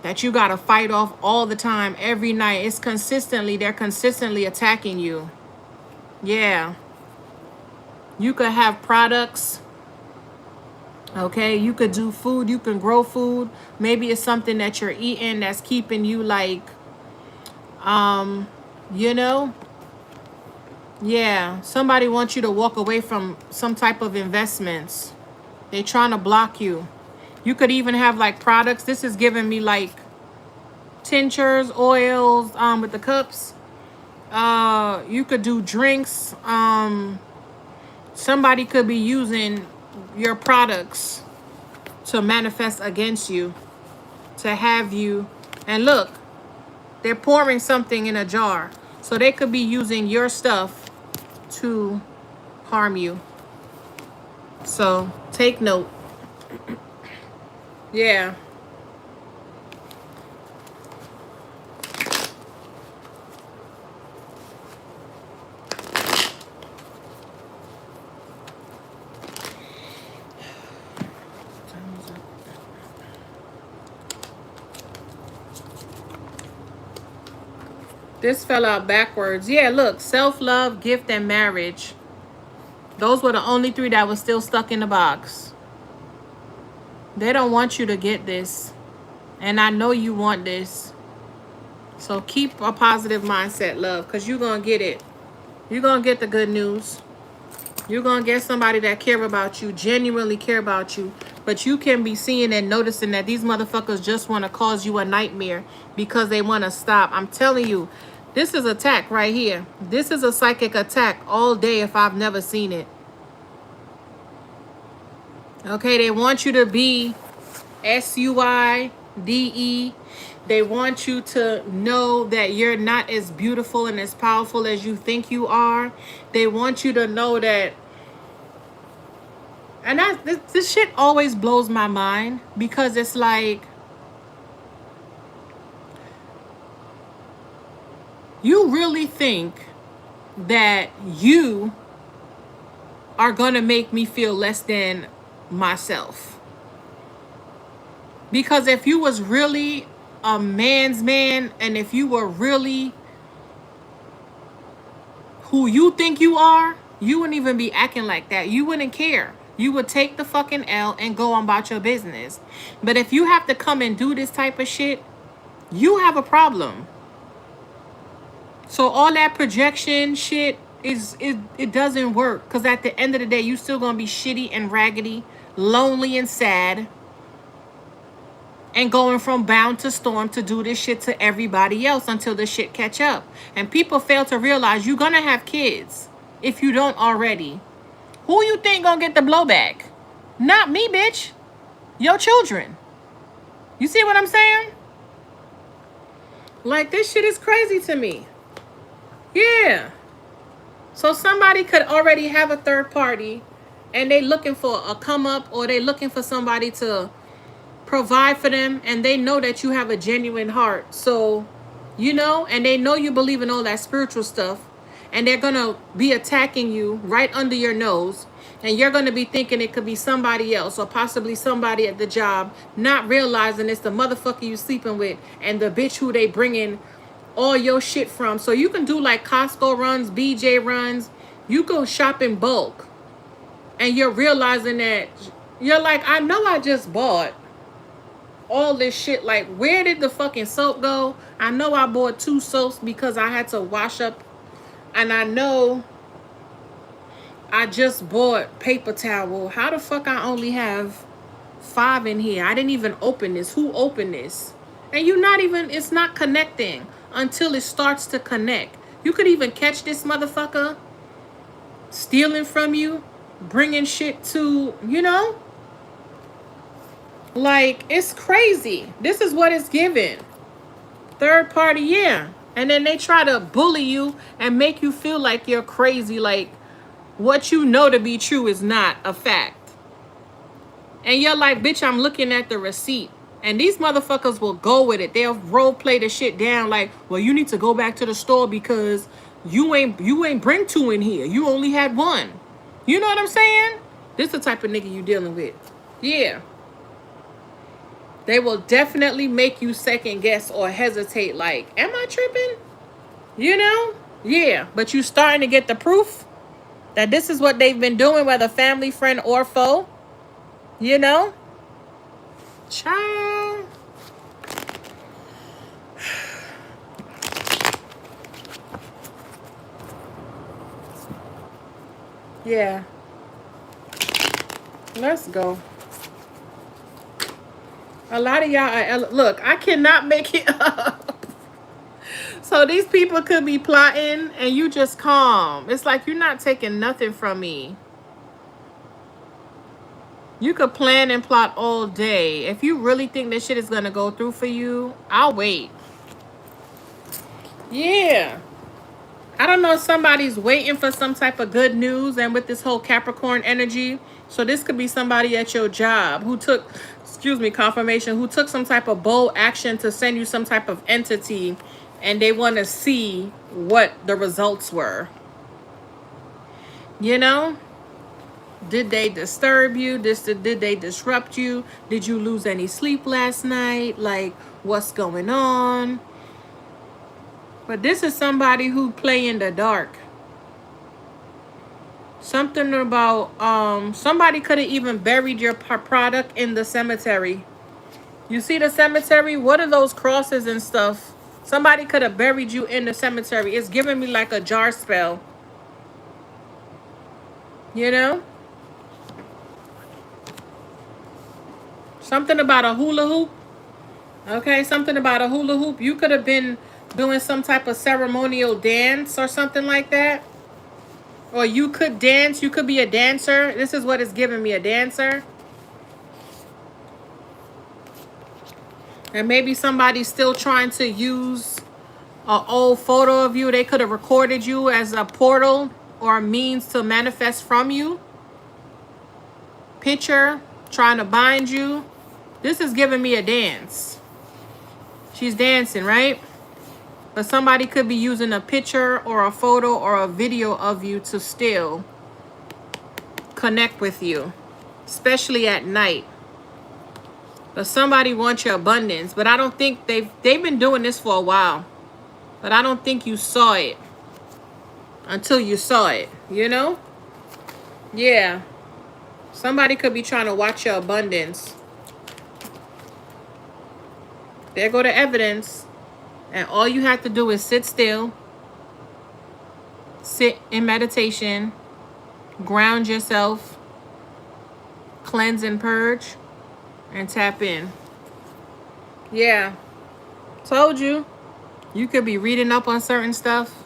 that you got to fight off all the time, every night. They're consistently attacking you. Yeah. You could have products. Okay, you could do food, you can grow food. Maybe it's something that you're eating that's keeping you like, you know, yeah. Somebody wants you to walk away from some type of investments. They're trying to block you. You could even have like products. This is giving me like tinctures, oils, with the cups. You could do drinks. Somebody could be using your products to manifest against you, to have you. And look, they're pouring something in a jar. So they could be using your stuff to harm you. So take note. Yeah. This fell out backwards. Yeah, look. Self-love, gift, and marriage. Those were the only three that was still stuck in the box. They don't want you to get this. And I know you want this. So keep a positive mindset, love. Because you're going to get it. You're going to get the good news. You're going to get somebody that care about you. Genuinely care about you. But you can be seeing and noticing that these motherfuckers just want to cause you a nightmare. Because they want to stop. I'm telling you. This is attack right here. This is a psychic attack all day if I've never seen it. Okay, they want you to be SUIDE. They want you to know that you're not as beautiful and as powerful as you think you are. They want you to know that. And this shit always blows my mind because it's like, you really think that you are going to make me feel less than myself. Because if you was really a man's man, and if you were really who you think you are, you wouldn't even be acting like that. You wouldn't care. You would take the fucking L and go on about your business. But if you have to come and do this type of shit, you have a problem. So all that projection shit it doesn't work. Because at the end of the day, you still gonna be shitty and raggedy, lonely and sad, and going from bound to storm to do this shit to everybody else until the shit catch up. And people fail to realize you're gonna have kids if you don't already. Who you think gonna get the blowback? Not me, bitch. Your children. You see what I'm saying? Like, this shit is crazy to me. Yeah. So somebody could already have a third party and they looking for a come up, or they looking for somebody to provide for them, and they know that you have a genuine heart. So, you know, and they know you believe in all that spiritual stuff, and they're gonna be attacking you right under your nose, and you're gonna be thinking it could be somebody else or possibly somebody at the job, not realizing it's the motherfucker you sleeping with and the bitch who they bringing all your shit from. So you can do like Costco runs, BJ runs. You go shop in bulk, and you're realizing that you're like, I know I just bought all this shit. Like, where did the fucking soap go? I know I bought 2 soaps because I had to wash up, and I know I just bought paper towel. How the fuck I only have 5 in here? I didn't even open this. Who opened this? And you're not even, it's not connecting until it starts to connect. You could even catch this motherfucker stealing from you, bringing shit to, you know? Like, it's crazy. This is what it's given. Third party, yeah. And then they try to bully you and make you feel like you're crazy. Like, what you know to be true is not a fact. And you're like, bitch, I'm looking at the receipt. And these motherfuckers will go with it. They'll role play the shit down like, well, you need to go back to the store because you ain't bring 2 in here. You only had 1. You know what I'm saying? This is the type of nigga you dealing with. Yeah. They will definitely make you second guess or hesitate like, am I tripping? You know? Yeah. But you starting to get the proof that this is what they've been doing, whether family, friend, or foe. You know? Child. Yeah. Let's go. A lot of y'all are... Look, I cannot make it up. So these people could be plotting and you just calm. It's like you're not taking nothing from me. You could plan and plot all day. If you really think this shit is going to go through for you, I'll wait. Yeah. I don't know if somebody's waiting for some type of good news, and with this whole Capricorn energy, so this could be somebody at your job who took, confirmation, who took some type of bold action to send you some type of entity, and they want to see what the results were. You know? Did they disturb you? Did they disrupt you? Did you lose any sleep last night? Like, what's going on? But this is somebody who play in the dark. Something about, somebody could have even buried your product in the cemetery. You see the cemetery? What are those crosses and stuff? Somebody could have buried you in the cemetery. It's giving me like a jar spell. You know? Something about a hula hoop. Okay, something about a hula hoop. You could have been doing some type of ceremonial dance or something like that. Or you could dance. You could be a dancer. This is what it's giving me, a dancer. And maybe somebody's still trying to use an old photo of you. They could have recorded you as a portal or a means to manifest from you. Picture, trying to bind you. This is giving me a dance. She's dancing, right? But somebody could be using a picture or a photo or a video of you to still connect with you, especially at night. But somebody wants your abundance. But I don't think they've been doing this for a while. But I don't think you saw it until you saw it, you know? Yeah. Somebody could be trying to watch your abundance. There go the evidence. And all you have to do is sit still. Sit in meditation. Ground yourself. Cleanse and purge. And tap in. Yeah. Told you. You could be reading up on certain stuff.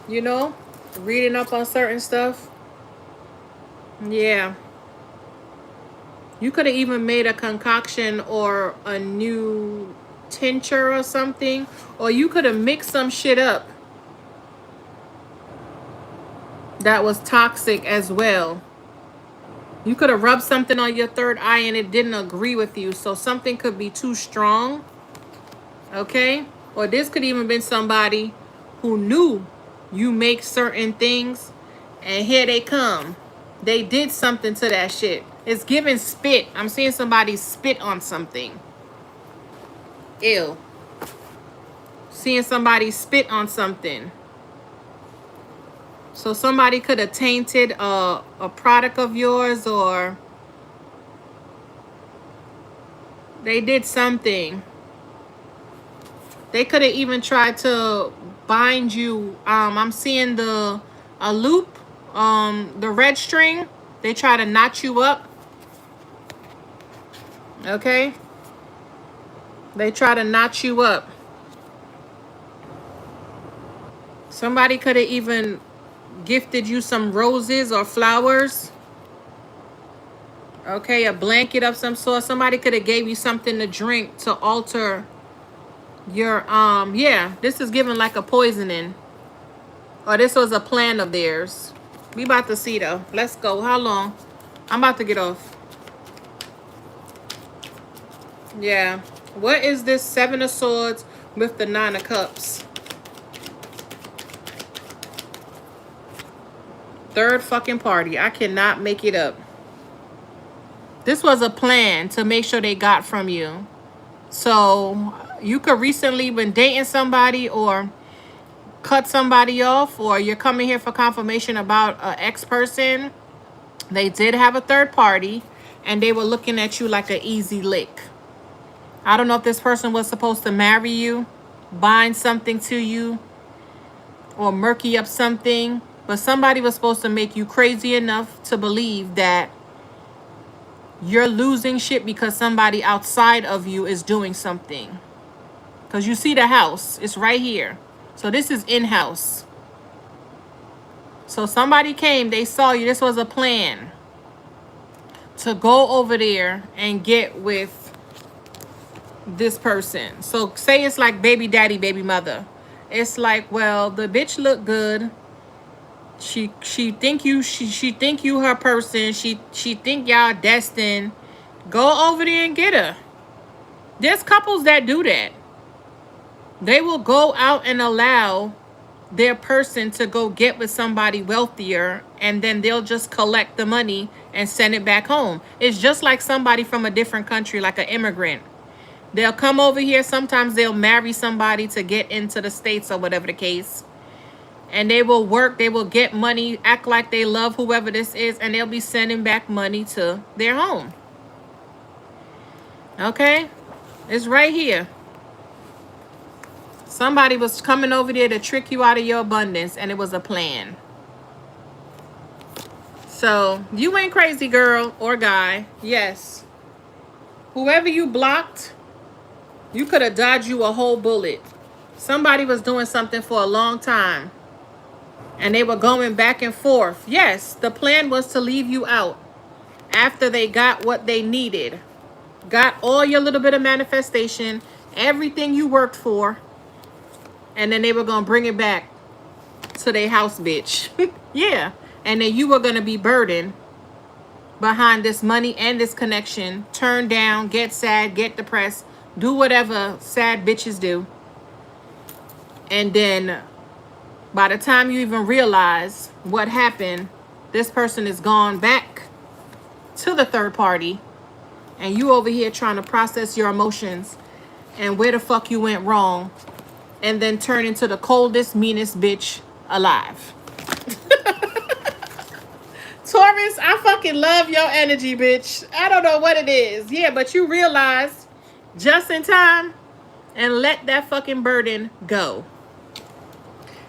You know? Reading up on certain stuff. Yeah. You could have even made a concoction or a new tincture or something. Or you could have mixed some shit up that was toxic as well. You could have rubbed something on your third eye and it didn't agree with you. So something could be too strong. Okay? Or this could even been somebody who knew you make certain things. And here they come. They did something to that shit. It's giving spit. I'm seeing somebody spit on something. Ew. Seeing somebody spit on something. So somebody could have tainted a product of yours, or they did something. They could have even tried to bind you. I'm seeing a loop, the red string. They try to knot you up. Okay? They try to knot you up. Somebody could have even gifted you some roses or flowers. Okay, a blanket of some sort. Somebody could have gave you something to drink to alter your, yeah, this is given like a poisoning. Or this was a plan of theirs. We about to see though. Let's go. How long? I'm about to get off. Yeah. What is this 7 of Swords with the 9 of Cups? Third fucking party. I cannot make it up. This was a plan to make sure they got from you. So you could recently been dating somebody or cut somebody off, or you're coming here for confirmation about an ex person. They did have a third party and they were looking at you like an easy lick. I don't know if this person was supposed to marry you, bind something to you, or murky up something, but somebody was supposed to make you crazy enough to believe that you're losing shit because somebody outside of you is doing something. Because you see the house, it's right here. So this is in-house. So somebody came, they saw you. This was a plan to go over there and get with this person. So say it's like baby daddy, baby mother. It's like, well, the bitch look good. She think you her person. She think y'all destined. Go over there and get her. There's couples that do that. They will go out and allow their person to go get with somebody wealthier, and then they'll just collect the money and send it back home. It's just like somebody from a different country, like an immigrant. They'll come over here. Sometimes they'll marry somebody to get into the States or whatever the case. And they will work, they will get money, act like they love whoever this is, and they'll be sending back money to their home. Okay? It's right here. Somebody was coming over there to trick you out of your abundance, and it was a plan. So, you ain't crazy, girl or guy. Yes. Whoever you blocked, you could have dodged you a whole bullet. Somebody was doing something for a long time, and they were going back and forth. Yes, the plan was to leave you out after they got what they needed. Got all your little bit of manifestation, everything you worked for, and then they were going to bring it back to their house, bitch. Yeah. And then you were going to be burdened behind this money and this connection. Turn down, get sad, get depressed, do whatever sad bitches do. And then by the time you even realize what happened, this person is gone back to the third party, and you over here trying to process your emotions and where the fuck you went wrong, and then turn into the coldest, meanest bitch alive. Taurus, I fucking love your energy, bitch. I don't know what it is. Yeah, but you realized just in time and let that fucking burden go.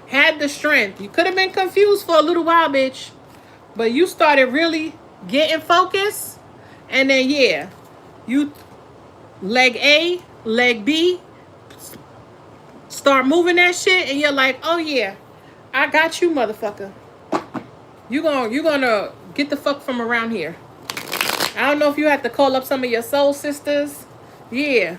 Had the strength. You could have been confused for a little while, bitch, but you started really getting focused, and then yeah, you leg A, leg B, start moving that shit, and you're like, oh yeah, I got you, motherfucker. You gonna get the fuck from around here. I don't know if you have to call up some of your soul sisters. Yeah,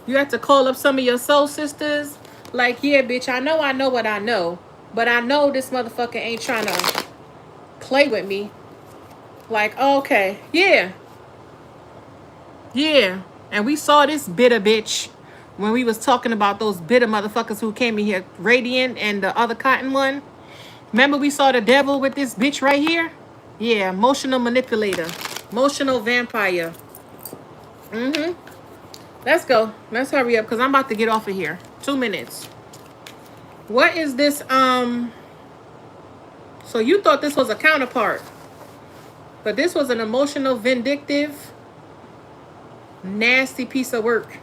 you have to call up some of your soul sisters. Like, yeah, bitch, I know what I know, but I know this motherfucker ain't trying to play with me. Like, okay, yeah. Yeah, and we saw this bitter bitch when we was talking about those bitter motherfuckers who came in here, Radiant and the other cotton one. Remember we saw the devil with this bitch right here? Yeah, emotional manipulator, emotional vampire. Let's go. Let's hurry up because I'm about to get off of here. 2 minutes. What is this? So you thought this was a counterpart, but this was an emotional, vindictive, nasty piece of work.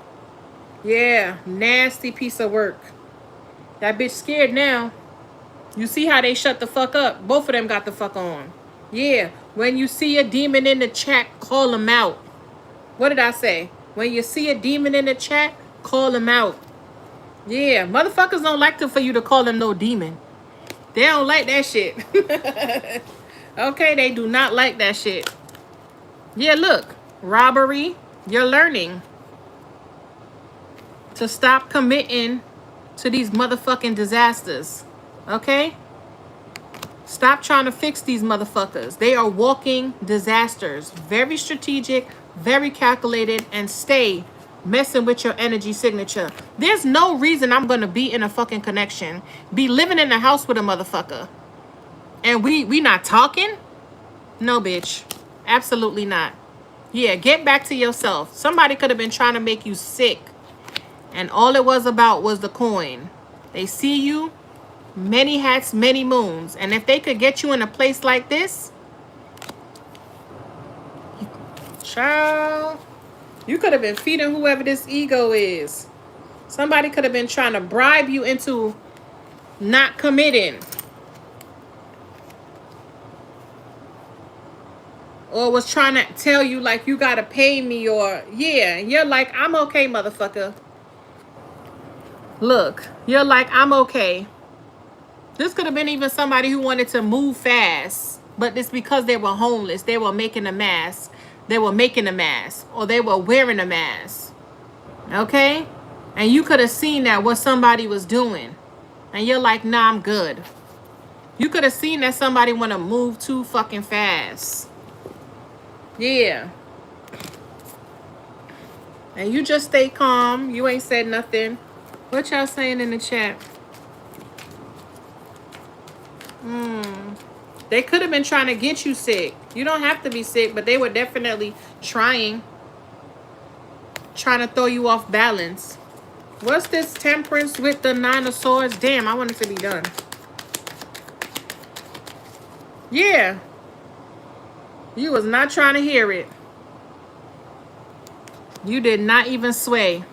Yeah, nasty piece of work. That bitch scared now. You see how they shut the fuck up? Both of them got the fuck on. Yeah, when you see a demon in the chat, call them out. What did I say? When you see a demon in the chat, call them out. Yeah, motherfuckers don't like for you to call them no demon. They don't like that shit. Okay, they do not like that shit. Yeah, look. Robbery. You're learning to stop committing to these motherfucking disasters. Okay? Stop trying to fix these motherfuckers. They are walking disasters. Very strategic, very calculated, and stay messing with your energy signature. There's no reason I'm gonna be in a fucking connection, be living in the house with a motherfucker, and we not talking. No, bitch, absolutely not. Yeah, get back to yourself. Somebody could have been trying to make you sick, and all it was about was the coin. They see you, many hats, many moons, and if they could get you in a place like this, child, you could have been feeding whoever this ego is. Somebody could have been trying to bribe you into not committing, or was trying to tell you like you gotta pay me, or yeah, you're like, I'm okay, motherfucker. Look, you're like, I'm okay. This could have been even somebody who wanted to move fast, but it's because they were homeless. They were making a mask. They were making a mask, or they were wearing a mask. Okay? And you could have seen that what somebody was doing. And you're like, nah, I'm good. You could have seen that somebody want to move too fucking fast. Yeah. And you just stay calm. You ain't said nothing. What y'all saying in the chat? They could have been trying to get you sick. You don't have to be sick, but they were definitely trying to throw you off balance. What's this temperance with the 9 of swords? Damn, I want it to be done. Yeah. You was not trying to hear it. You did not even sway.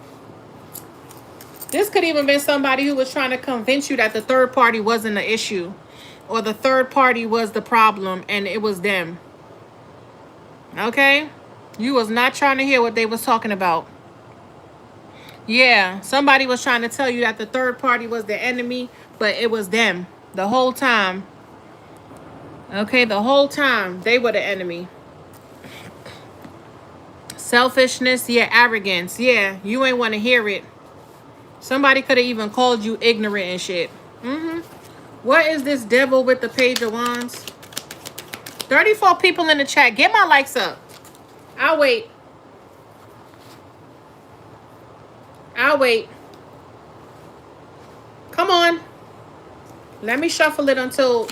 This could even been somebody who was trying to convince you that the third party wasn't the issue, or the third party was the problem and it was them. Okay? You was not trying to hear what they was talking about. Yeah, somebody was trying to tell you that the third party was the enemy, but it was them the whole time. Okay, the whole time they were the enemy. Selfishness, yeah, arrogance, yeah, you ain't want to hear it. Somebody could have even called you ignorant and shit. What is this devil with the page of wands? 34 people in the chat. Get my likes up. I'll wait. I'll wait. Come on. Let me shuffle it until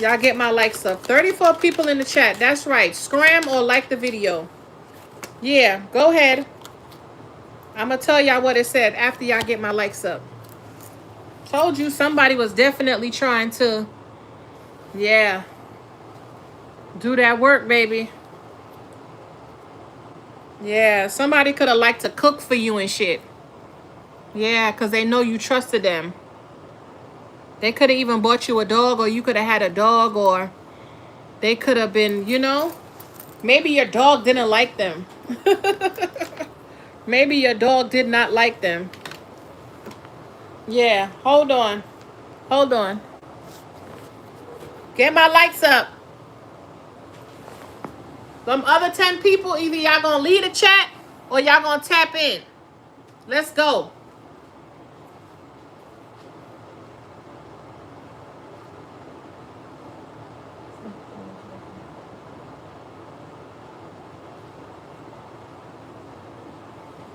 y'all get my likes up. 34 people in the chat. That's right. Scram or like the video. Yeah, go ahead. I'm going to tell y'all what it said after y'all get my likes up. Told you somebody was definitely trying to, yeah, do that work, baby. Yeah, somebody could have liked to cook for you and shit. Yeah, because they know you trusted them. They could have even bought you a dog, or you could have had a dog, or they could have been, you know, maybe your dog didn't like them. Maybe your dog did not like them. Yeah, hold on. Hold on. Get my likes up. Them other 10 people, either y'all gonna leave the chat or y'all gonna tap in. Let's go.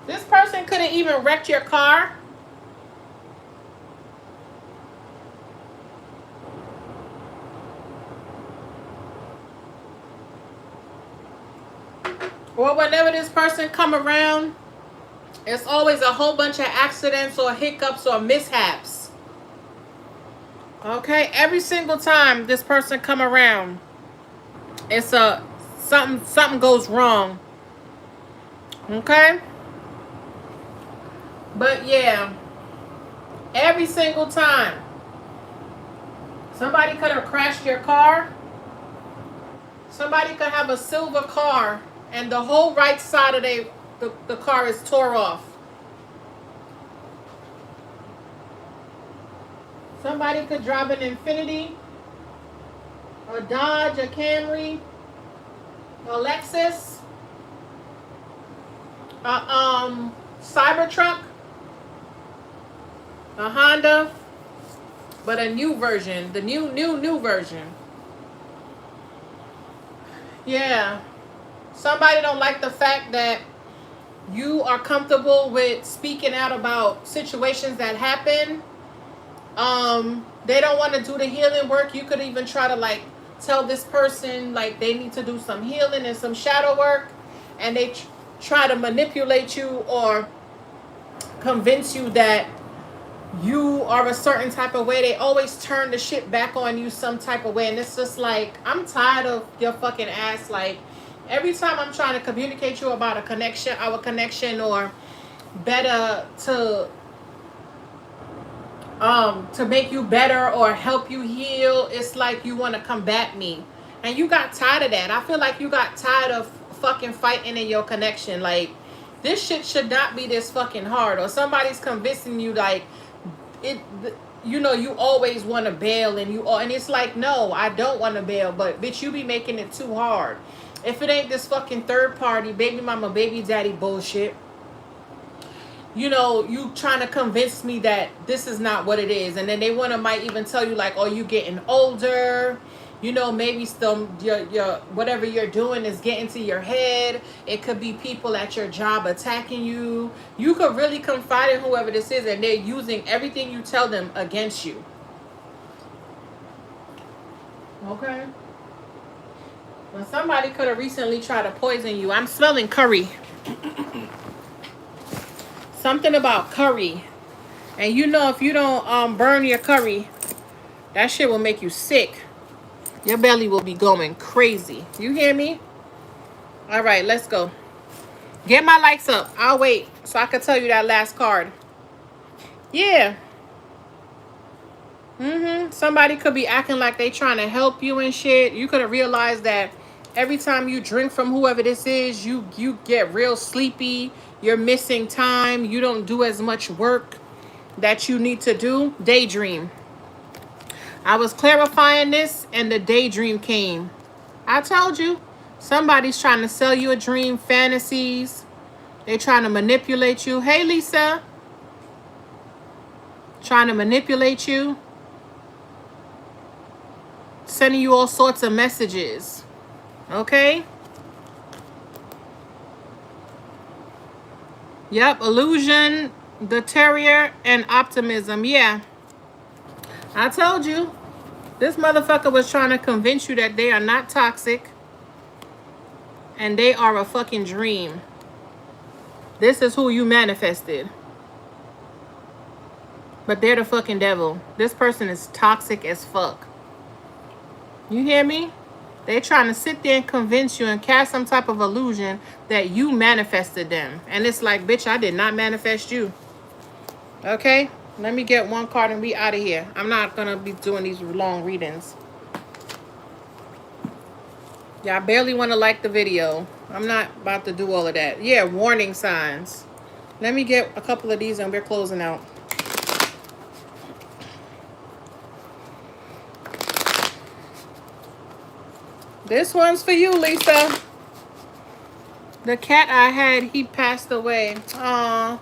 This person could have even wrecked your car. Or whenever this person come around, it's always a whole bunch of accidents or hiccups or mishaps. Okay, every single time this person come around, it's a something goes wrong. Okay? But yeah, every single time. Somebody could have crashed your car. Somebody could have a silver car and the whole right side of the car is tore off. Somebody could drive an Infiniti, a Dodge, a Camry, a Lexus, a Cybertruck, a Honda. but a new version. The new version. Yeah. Somebody don't like the fact that you are comfortable with speaking out about situations that happen. They don't want to do the healing work. You could even try to like tell this person like they need to do some healing and some shadow work, and they try to manipulate you or convince you that you are a certain type of way. They always turn the shit back on you some type of way, and it's just like, I'm tired of your fucking ass. Like, every time I'm trying to communicate you about a connection, our connection, or better to make you better or help you heal, it's like you want to combat me. And you got tired of that. I feel like you got tired of fucking fighting in your connection. Like, this shit should not be this fucking hard. Or somebody's convincing you like it, you know, you always want to bail, and it's like, no, I don't want to bail, but bitch, you be making it too hard. If it ain't this fucking third party baby mama baby daddy bullshit, you know, you trying to convince me that this is not what it is. And then they might even tell you like, oh, you getting older, you know, maybe still your whatever you're doing is getting to your head. It could be people at your job attacking you. You could really confide in whoever this is, and they're using everything you tell them against you. Okay. Well, somebody could have recently tried to poison you. I'm smelling curry. Something about curry. And you know, if you don't burn your curry, that shit will make you sick. Your belly will be going crazy. You hear me? All right, let's go. Get my likes up. I'll wait so I can tell you that last card. Yeah. Somebody could be acting like they trying to help you and shit. You could have realized that every time you drink from whoever this is, you get real sleepy. You're missing time. You don't do as much work that you need to do. Daydream. I was clarifying this and the daydream came. I told you. Somebody's trying to sell you a dream, fantasies. They're trying to manipulate you. Hey, Lisa. Trying to manipulate you. Sending you all sorts of messages. Okay? Yep, illusion, the terrier, and optimism. Yeah. I told you. This motherfucker was trying to convince you that they are not toxic. And they are a fucking dream. This is who you manifested. But they're the fucking devil. This person is toxic as fuck. You hear me? They're trying to sit there and convince you and cast some type of illusion that you manifested them. And it's like, bitch, I did not manifest you. Okay? Let me get one card and we out of here. I'm not going to be doing these long readings. Y'all barely want to like the video. I'm not about to do all of that. Yeah, warning signs. Let me get a couple of these and we're closing out. This one's for you, Lisa. The cat I had, he passed away. Aww.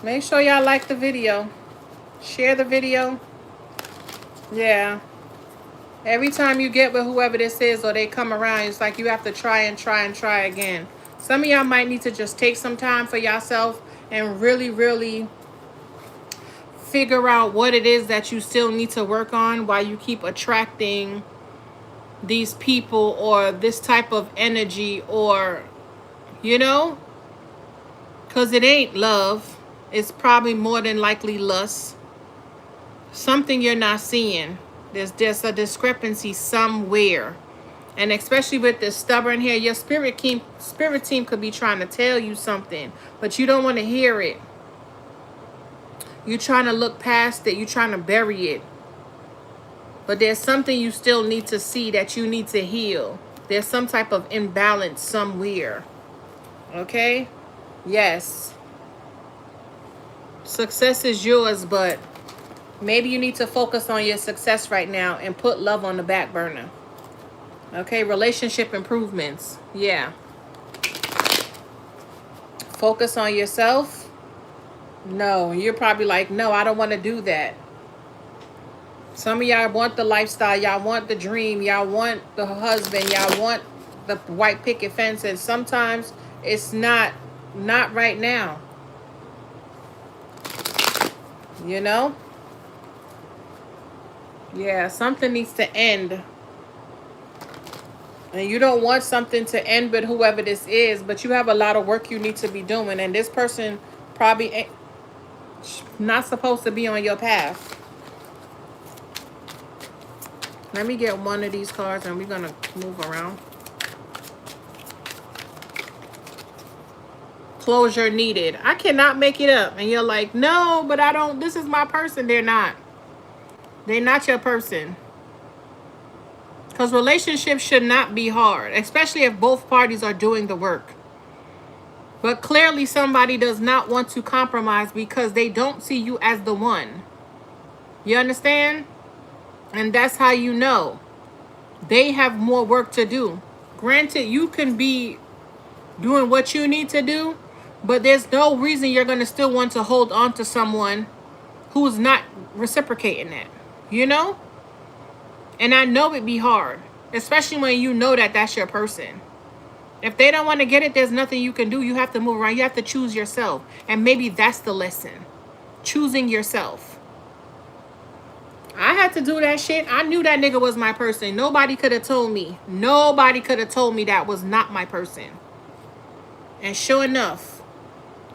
Make sure y'all like the video. Share the video. Yeah. Every time you get with whoever this is or they come around, it's like you have to try again. Some of y'all might need to just take some time for yourself and really, really figure out what it is that you still need to work on while you keep attracting these people or this type of energy, or, you know, because it ain't love. It's probably more than likely lust. Something you're not seeing. There's a discrepancy somewhere. And especially with this stubborn here, your spirit team could be trying to tell you something, but you don't want to hear it. You're trying to look past it. You're trying to bury it. But there's something you still need to see that you need to heal. There's some type of imbalance somewhere. Okay? Yes. Success is yours, but maybe you need to focus on your success right now and put love on the back burner. Okay? Relationship improvements. Yeah. Focus on yourself. No, you're probably like, no, I don't want to do that. Some of y'all want the lifestyle, y'all want the dream, y'all want the husband, y'all want the white picket fence, and sometimes it's not right now. You know? Yeah, something needs to end. And you don't want something to end with whoever this is, but you have a lot of work you need to be doing, and this person probably ain't not supposed to be on your path. Let me get one of these cards and we're gonna move around. Closure needed. I cannot make it up. And you're like, no, but I don't, this is my person. They're not. They're not your person. Because relationships should not be hard, especially if both parties are doing the work. But clearly somebody does not want to compromise because they don't see you as the one. You understand? And that's how you know. They have more work to do. Granted, you can be doing what you need to do, but there's no reason you're going to still want to hold on to someone who's not reciprocating that. You know? And I know it'd be hard, especially when you know that that's your person. If they don't want to get it, there's nothing you can do. You have to move around. You have to choose yourself. And maybe that's the lesson. Choosing yourself. I had to do that shit. I knew that nigga was my person. Nobody could have told me. Nobody could have told me that was not my person. And sure enough,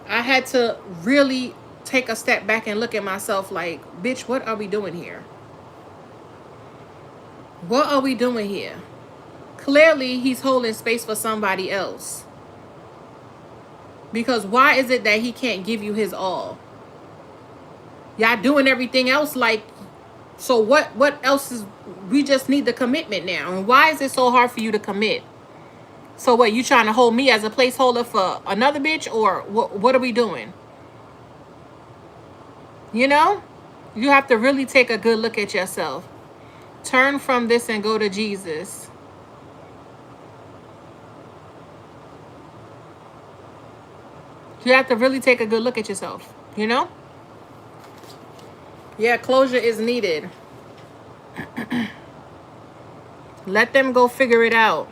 I had to really take a step back and look at myself like, bitch, what are we doing here? What are we doing here? Clearly, he's holding space for somebody else. Because why is it that he can't give you his all? Y'all doing everything else like, so what else is, we just need the commitment now. And why is it so hard for you to commit? So what, you trying to hold me as a placeholder for another bitch? Or what are we doing? You know? You have to really take a good look at yourself. Turn from this and go to Jesus. You have to really take a good look at yourself. You know? Yeah, closure is needed. Let them go figure it out.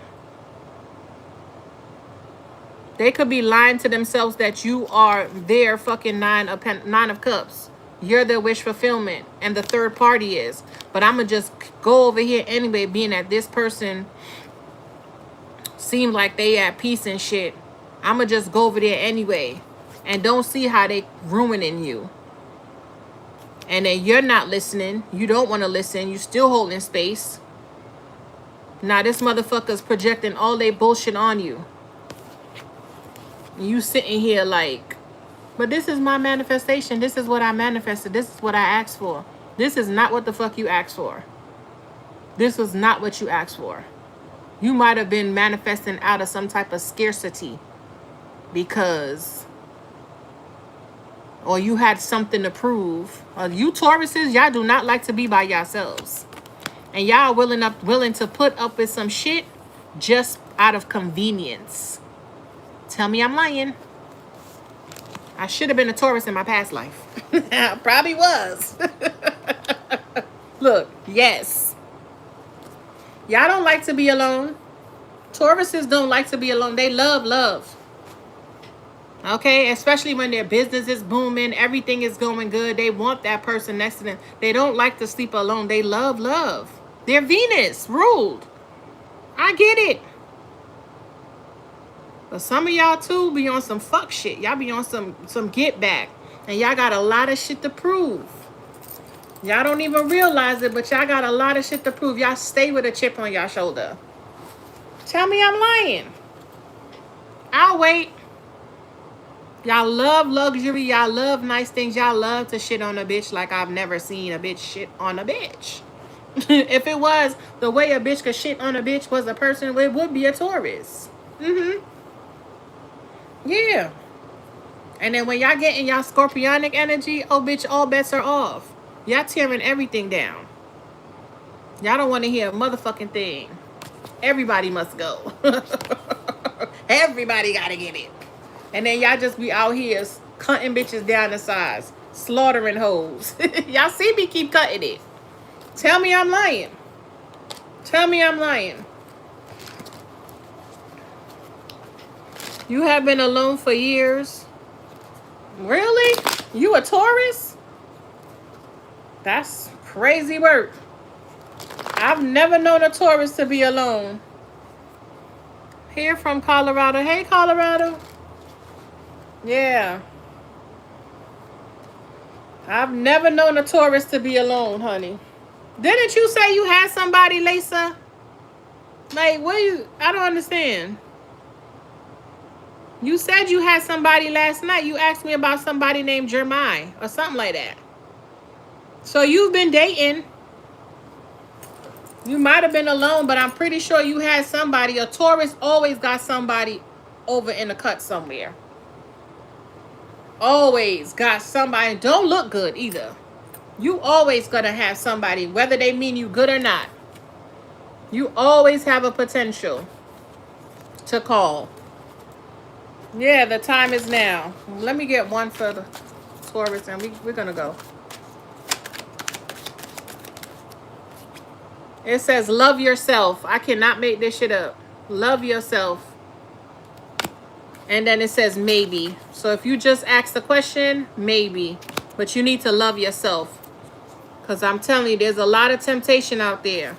They could be lying to themselves that you are their fucking nine of cups. You're their wish fulfillment. And the third party is. But I'm going to just go over here anyway, being that this person seem like they at peace and shit. I'm going to just go over there anyway. And don't see how they ruining you. And then you're not listening. You don't want to listen. You still holding space. Now this motherfucker's projecting all they bullshit on you. You sitting here like, but this is my manifestation. This is what I manifested. This is what I asked for. This is not what the fuck you asked for. This was not what you asked for. You might have been manifesting out of some type of scarcity because, or you had something to prove. You Tauruses, y'all do not like to be by yourselves. And y'all willing to put up with some shit just out of convenience. Tell me I'm lying. I should have been a Taurus in my past life. I probably was. Look, yes. Y'all don't like to be alone. Tauruses don't like to be alone. They love love. Okay? Especially when their business is booming. Everything is going good. They want that person next to them. They don't like to sleep alone. They love love. They're Venus ruled. I get it. But some of y'all too be on some fuck shit. Y'all be on some get back. And y'all got a lot of shit to prove. Y'all don't even realize it, but y'all got a lot of shit to prove. Y'all stay with a chip on y'all shoulder. Tell me I'm lying. I'll wait. Y'all love luxury. Y'all love nice things. Y'all love to shit on a bitch like I've never seen a bitch shit on a bitch. If it was the way a bitch could shit on a bitch was a person, it would be a Taurus. Yeah. And then when y'all get in y'all scorpionic energy, oh bitch, all bets are off. Y'all tearing everything down. Y'all don't want to hear a motherfucking thing. Everybody must go. Everybody gotta get it. And then y'all just be out here Cutting bitches down to size. Slaughtering hoes. Y'all see me keep cutting it. Tell me I'm lying. Tell me I'm lying. You have been alone for years. Really? You a Taurus? That's crazy work. I've never known a Taurus to be alone. Here from Colorado. Hey, Colorado. Yeah. I've never known a Taurus to be alone, honey. Didn't you say you had somebody, Lisa? Like, what you... I don't understand. You said you had somebody last night. You asked me about somebody named Jeremiah or something like that. So you've been dating. You might have been alone, but I'm pretty sure you had somebody. A Taurus always got somebody over in the cut somewhere. Always got somebody. Don't look good either. You always gonna have somebody, whether they mean you good or not. You always have a potential to call. Yeah, the time is now. Let me get one for the Taurus and we're gonna go. It says love yourself. I cannot make this shit up. Love yourself. And then it says maybe. So if you just ask the question, maybe. But you need to love yourself. Because I'm telling you, there's a lot of temptation out there.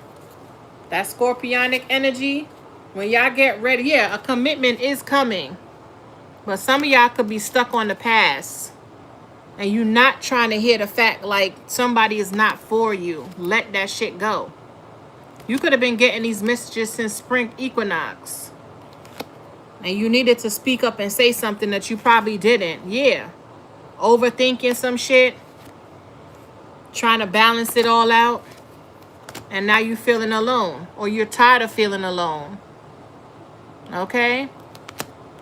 That scorpionic energy, when y'all get ready, yeah, a commitment is coming. But some of y'all could be stuck on the past. And you're not trying to hear the fact like somebody is not for you. Let that shit go. You could have been getting these messages since spring equinox. And you needed to speak up and say something that you probably didn't. Yeah. Overthinking some shit. Trying to balance it all out. And now you're feeling alone. Or you're tired of feeling alone. Okay?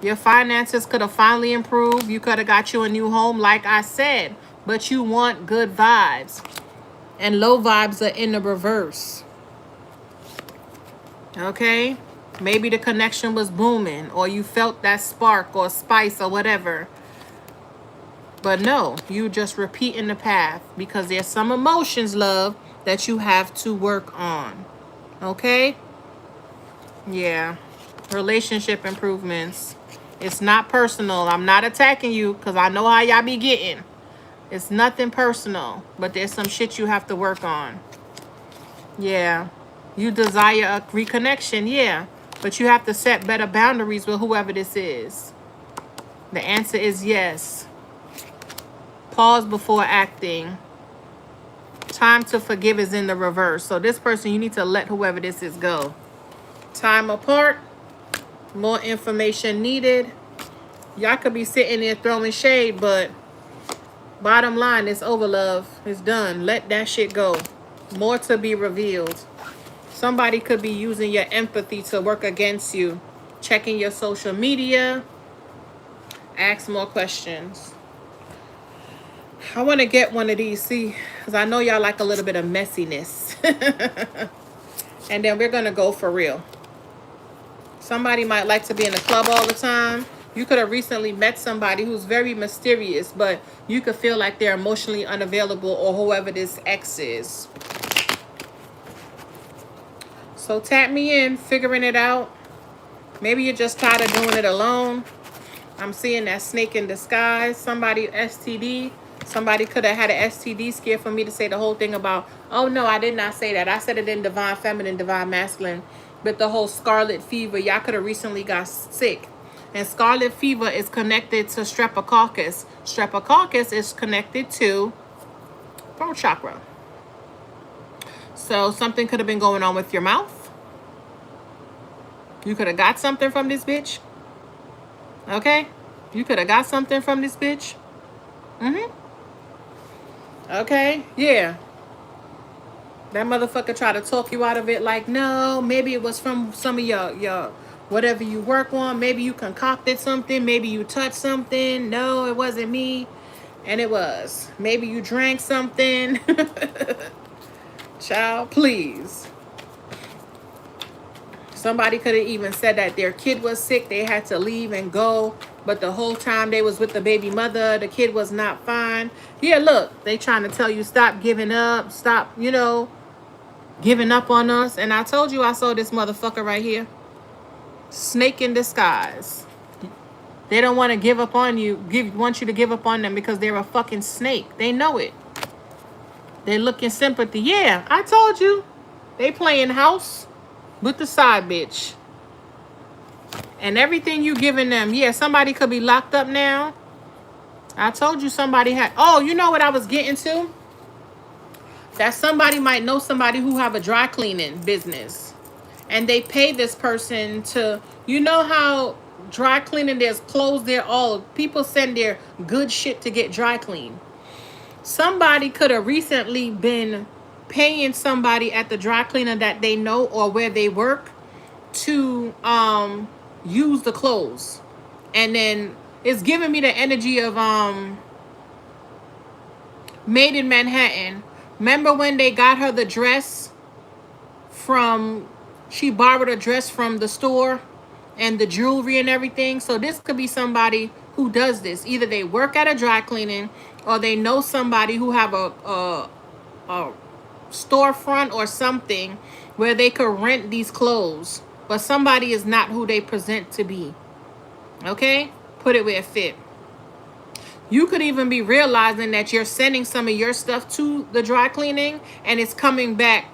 Your finances could have finally improved. You could have got you a new home, like I said. But you want good vibes. And low vibes are in the reverse. Okay? Maybe the connection was booming. Or you felt that spark or spice or whatever. But no, you just repeating the path. Because there's some emotions, love, that you have to work on. Okay? Yeah. Relationship improvements. It's not personal. I'm not attacking you because I know how y'all be getting. It's nothing personal. But there's some shit you have to work on. Yeah. You desire a reconnection. Yeah. But you have to set better boundaries with whoever this is. The answer is yes. Pause before acting. Time to forgive is in the reverse. So this person, you need to let whoever this is go. Time apart. More information needed. Y'all could be sitting there throwing shade, but bottom line, it's over, love. It's done. Let that shit go. More to be revealed. Somebody could be using your empathy to work against you. Checking your social media. Ask more questions. I want to get one of these, see, because I know y'all like a little bit of messiness. And then we're going to go for real. Somebody might like to be in the club all the time. You could have recently met somebody who's very mysterious, but you could feel like they're emotionally unavailable or whoever this ex is. So tap me in, figuring it out. Maybe you're just tired of doing it alone. I'm seeing that snake in disguise. Somebody STD. Somebody could have had an STD scare for me to say the whole thing about, oh no, I did not say that. I said it in divine feminine, divine masculine. But the whole scarlet fever, y'all could have recently got sick. And scarlet fever is connected to streptococcus. Streptococcus is connected to throat chakra. So something could have been going on with your mouth. You could have got something from this bitch. Okay? You could have got something from this bitch. Okay? Yeah. That motherfucker tried to talk you out of it like, no, maybe it was from some of your whatever you work on. Maybe you concocted something. Maybe you touched something. No, it wasn't me. And it was. Maybe you drank something. Child, please. Somebody could have even said that their kid was sick. They had to leave and go. But the whole time they was with the baby mother, the kid was not fine. Yeah, look, they trying to tell you stop giving up. Stop, giving up on us. And I told you I saw this motherfucker right here. Snake in disguise. They don't want to give up on you. Want you to give up on them because they're a fucking snake. They know it. They look in sympathy. Yeah, I told you. They playing house with the side bitch. And everything you giving them. Yeah, somebody could be locked up now. I told you somebody had. Oh, you know what I was getting to? That somebody might know somebody who have a dry cleaning business. And they pay this person to. You know how dry cleaning, there's clothes there. All people send their good shit to get dry clean. Somebody could have recently been paying somebody at the dry cleaner that they know or where they work to use the clothes. And then it's giving me the energy of Made in Manhattan. Remember when they got her the dress from, she borrowed a dress from the store and the jewelry and everything. So this could be somebody who does this. Either they work at a dry cleaning or they know somebody who have a storefront or something where they could rent these clothes. But somebody is not who they present to be. Okay? Put it where it fit. You could even be realizing that you're sending some of your stuff to the dry cleaning and it's coming back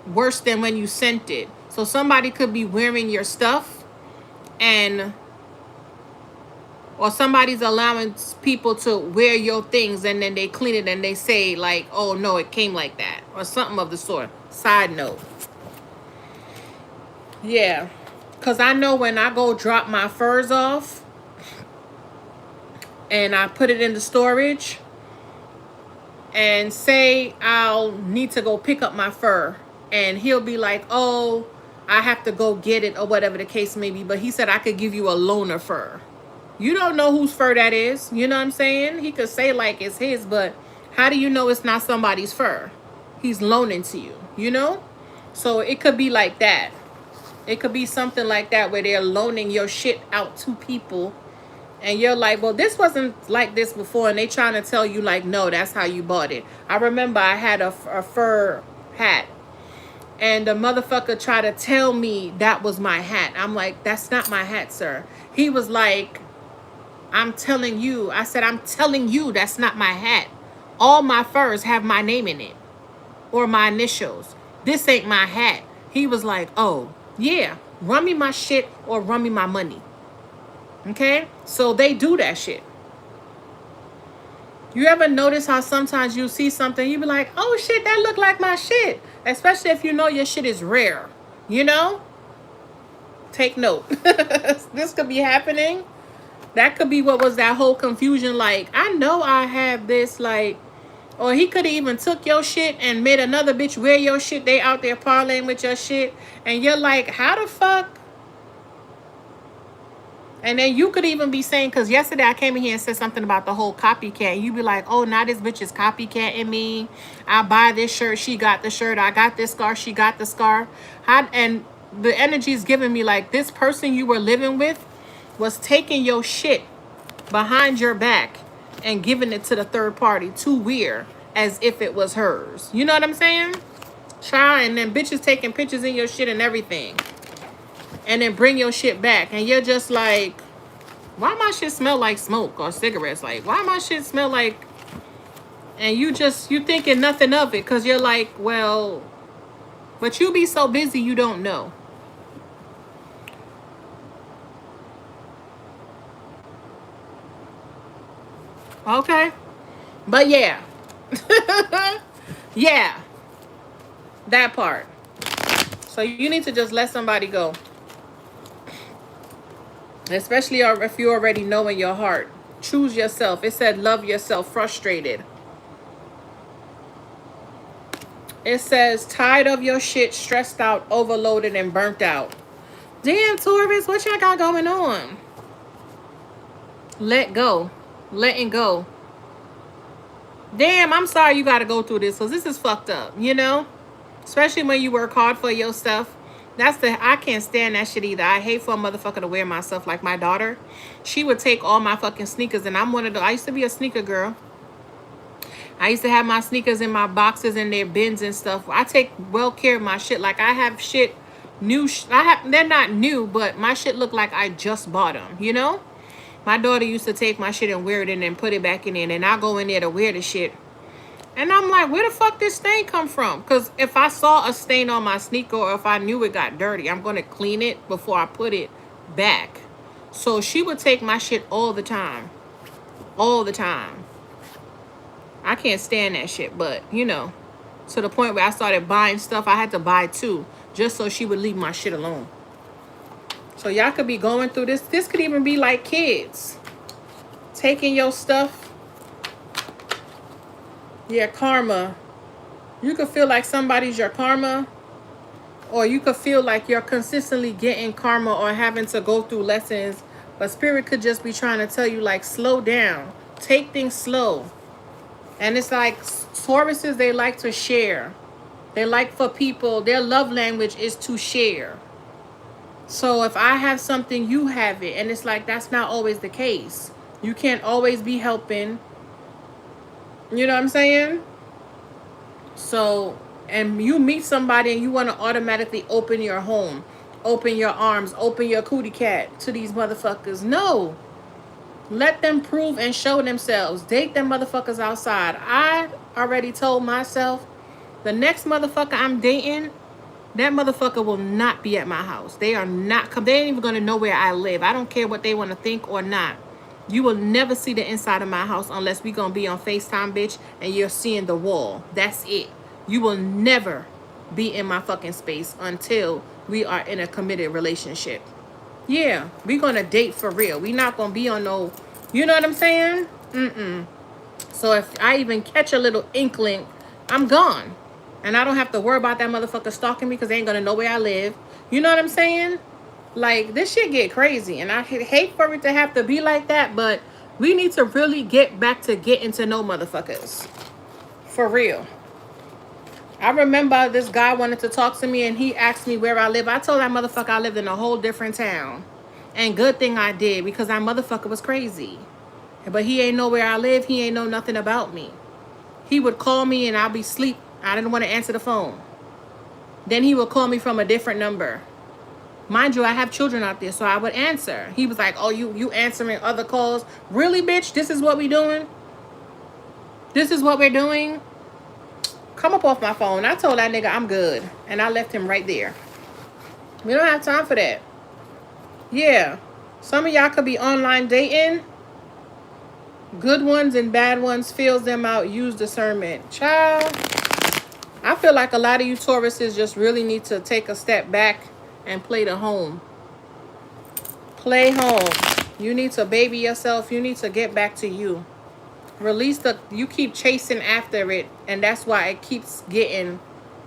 worse than when you sent it. So somebody could be wearing your stuff or somebody's allowing people to wear your things and then they clean it and they say like, oh no, it came like that or something of the sort. Side note. Yeah. Because I know when I go drop my furs off and I put it in the storage and say I'll need to go pick up my fur and he'll be like, oh, I have to go get it or whatever the case may be. But he said I could give you a loaner fur. You don't know whose fur that is. You know what I'm saying? He could say like it's his, but how do you know it's not somebody's fur? He's loaning to you, you know? So it could be like that. It could be something like that where they're loaning your shit out to people. And you're like, well, this wasn't like this before. And they trying to tell you like, no, that's how you bought it. I remember I had a fur hat. And the motherfucker tried to tell me that was my hat. I'm like, that's not my hat, sir. He was like, I'm telling you. I said, I'm telling you that's not my hat. All my furs have my name in it. Or my initials. This ain't my hat. He was like, oh, yeah. Run me my shit or run me my money. Okay? So they do that shit. You ever notice how sometimes you see something, you be like, oh shit, that look like my shit. Especially if you know your shit is rare. You know? Take note. This could be happening. That could be what was that whole confusion like. I know I have this like, or he could have even took your shit and made another bitch wear your shit. They out there parlaying with your shit. And you're like, how the fuck? And then you could even be saying, because yesterday I came in here and said something about the whole copycat. You be like, oh, now this bitch is copycatting me. I buy this shirt, she got the shirt. I got this scarf, she got the scarf. And the energy is giving me like this person you were living with was taking your shit behind your back and giving it to the third party to wear as if it was hers. You know what I'm saying? Child, and then bitches taking pictures in your shit and everything. And then bring your shit back. And you're just like, why my shit smell like smoke or cigarettes? Like, why my shit smell like... And you thinking nothing of it. Because you're like, well... But you be so busy you don't know. Okay? But yeah. Yeah. That part. So you need to just let somebody go. Especially if you already know in your heart. Choose yourself. It said love yourself. Frustrated. It says tired of your shit. Stressed out. Overloaded and burnt out. Damn, Taurus. What y'all got going on? Let go. Letting go. Damn, I'm sorry you got to go through this. Because this is fucked up. You know? Especially when you work hard for your stuff. I can't stand that shit either. I hate for a motherfucker to wear my stuff. Like my daughter, she would take all my fucking sneakers, and I'm one of the. I used to be a sneaker girl. I used to have my sneakers in my boxes and their bins and stuff. I take well care of my shit. Like I have shit, they're not new, but my shit look like I just bought them. You know, my daughter used to take my shit and wear it and then put it back in there, and I go in there to wear the shit. And I'm like, where the fuck this stain come from? Because if I saw a stain on my sneaker or if I knew it got dirty, I'm going to clean it before I put it back. So she would take my shit all the time. All the time. I can't stand that shit, but, you know, to the point where I started buying stuff I had to buy too, just so she would leave my shit alone. So y'all could be going through this. This could even be like kids. Taking your stuff. Yeah, karma. You could feel like somebody's your karma, or you could feel like you're consistently getting karma or having to go through lessons, but spirit could just be trying to tell you, like, slow down, take things slow. And it's like Tauruses, they like to share. They like for people, their love language is to share. So if I have something, you have it, and it's like that's not always the case. You can't always be helping. You know what I'm saying? So, and you meet somebody and you want to automatically open your home, open your arms, open your cootie cat to these motherfuckers. No. Let them prove and show themselves. Date them motherfuckers outside. I already told myself the next motherfucker I'm dating, that motherfucker will not be at my house. They are not, they ain't even going to know where I live. I don't care what they want to think or not. You will never see the inside of my house unless we gonna be on FaceTime, bitch, and you're seeing the wall. That's it. You will never be in my fucking space until we are in a committed relationship. Yeah, we gonna date for real. We not gonna be on no, you know what I'm saying? So if I even catch a little inkling, I'm gone. And I don't have to worry about that motherfucker stalking me because they ain't gonna know where I live. You know what I'm saying? Like, this shit get crazy, and I hate for it to have to be like that, but we need to really get back to getting to know motherfuckers. For real. I remember this guy wanted to talk to me, and he asked me where I live. I told that motherfucker I lived in a whole different town. And good thing I did, because that motherfucker was crazy. But he ain't know where I live. He ain't know nothing about me. He would call me, and I'll be asleep. I didn't want to answer the phone. Then he would call me from a different number. Mind you, I have children out there, so I would answer. He was like, oh, you answering other calls? Really, bitch? This is what we doing? This is what we're doing? Come up off my phone. I told that nigga I'm good. And I left him right there. We don't have time for that. Yeah. Some of y'all could be online dating. Good ones and bad ones. Feels them out. Use discernment. Child. I feel like a lot of you Tauruses just really need to take a step back and play the home. Play home. You need to baby yourself. You need to get back to you. Release the, you keep chasing after it, and that's why it keeps getting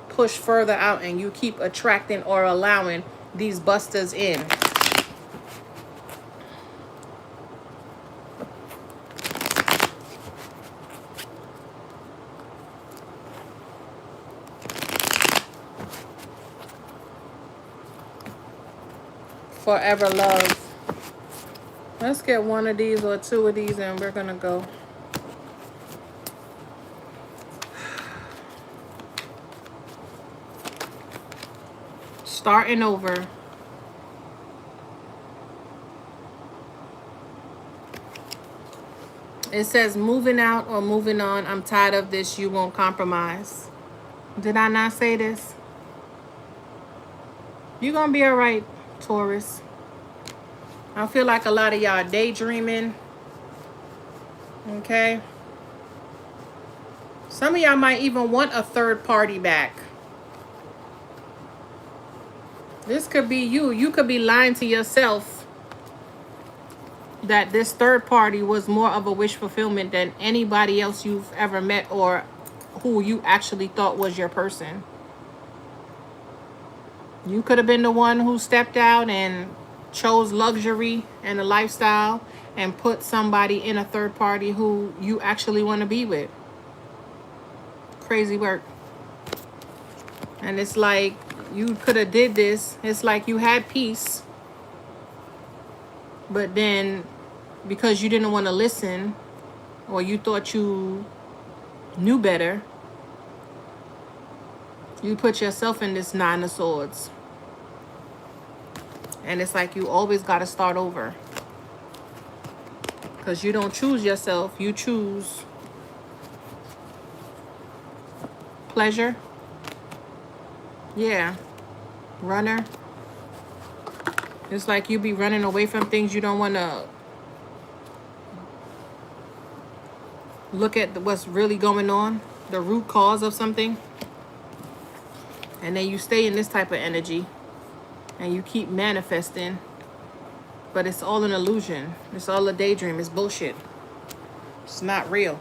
pushed further out, and you keep attracting or allowing these busters in. Forever love. Let's get one of these or two of these, and we're gonna go. Starting over. It says moving out or moving on. I'm tired of this. You won't compromise. Did I not say this? You're gonna be all right, Taurus. I feel like a lot of y'all daydreaming. Okay. Some of y'all might even want a third party back. This could be you. You could be lying to yourself that this third party was more of a wish fulfillment than anybody else you've ever met or who you actually thought was your person. You could have been the one who stepped out and chose luxury and a lifestyle and put somebody in a third party who you actually want to be with. Crazy work. And it's like you could have did this. It's like you had peace, but then because you didn't want to listen, or you thought you knew better, you put yourself in this Nine of Swords. And it's like you always got to start over. Because you don't choose yourself. You choose pleasure. Yeah. Runner. It's like you be running away from things you don't want to look at what's really going on. The root cause of something. And then you stay in this type of energy. And you keep manifesting. But it's all an illusion. It's all a daydream. It's bullshit. It's not real.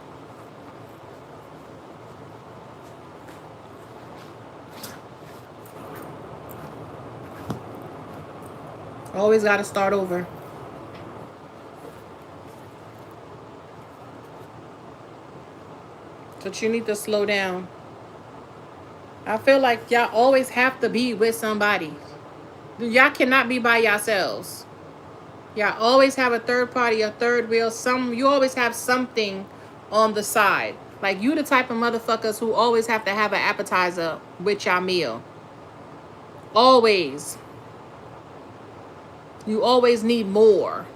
Always got to start over. But you need to slow down. I feel like y'all always have to be with somebody. Y'all cannot be by yourselves. Y'all always have a third party, a third wheel. You always have something on the side. Like you the type of motherfuckers who always have to have an appetizer with your meal. Always. You always need more.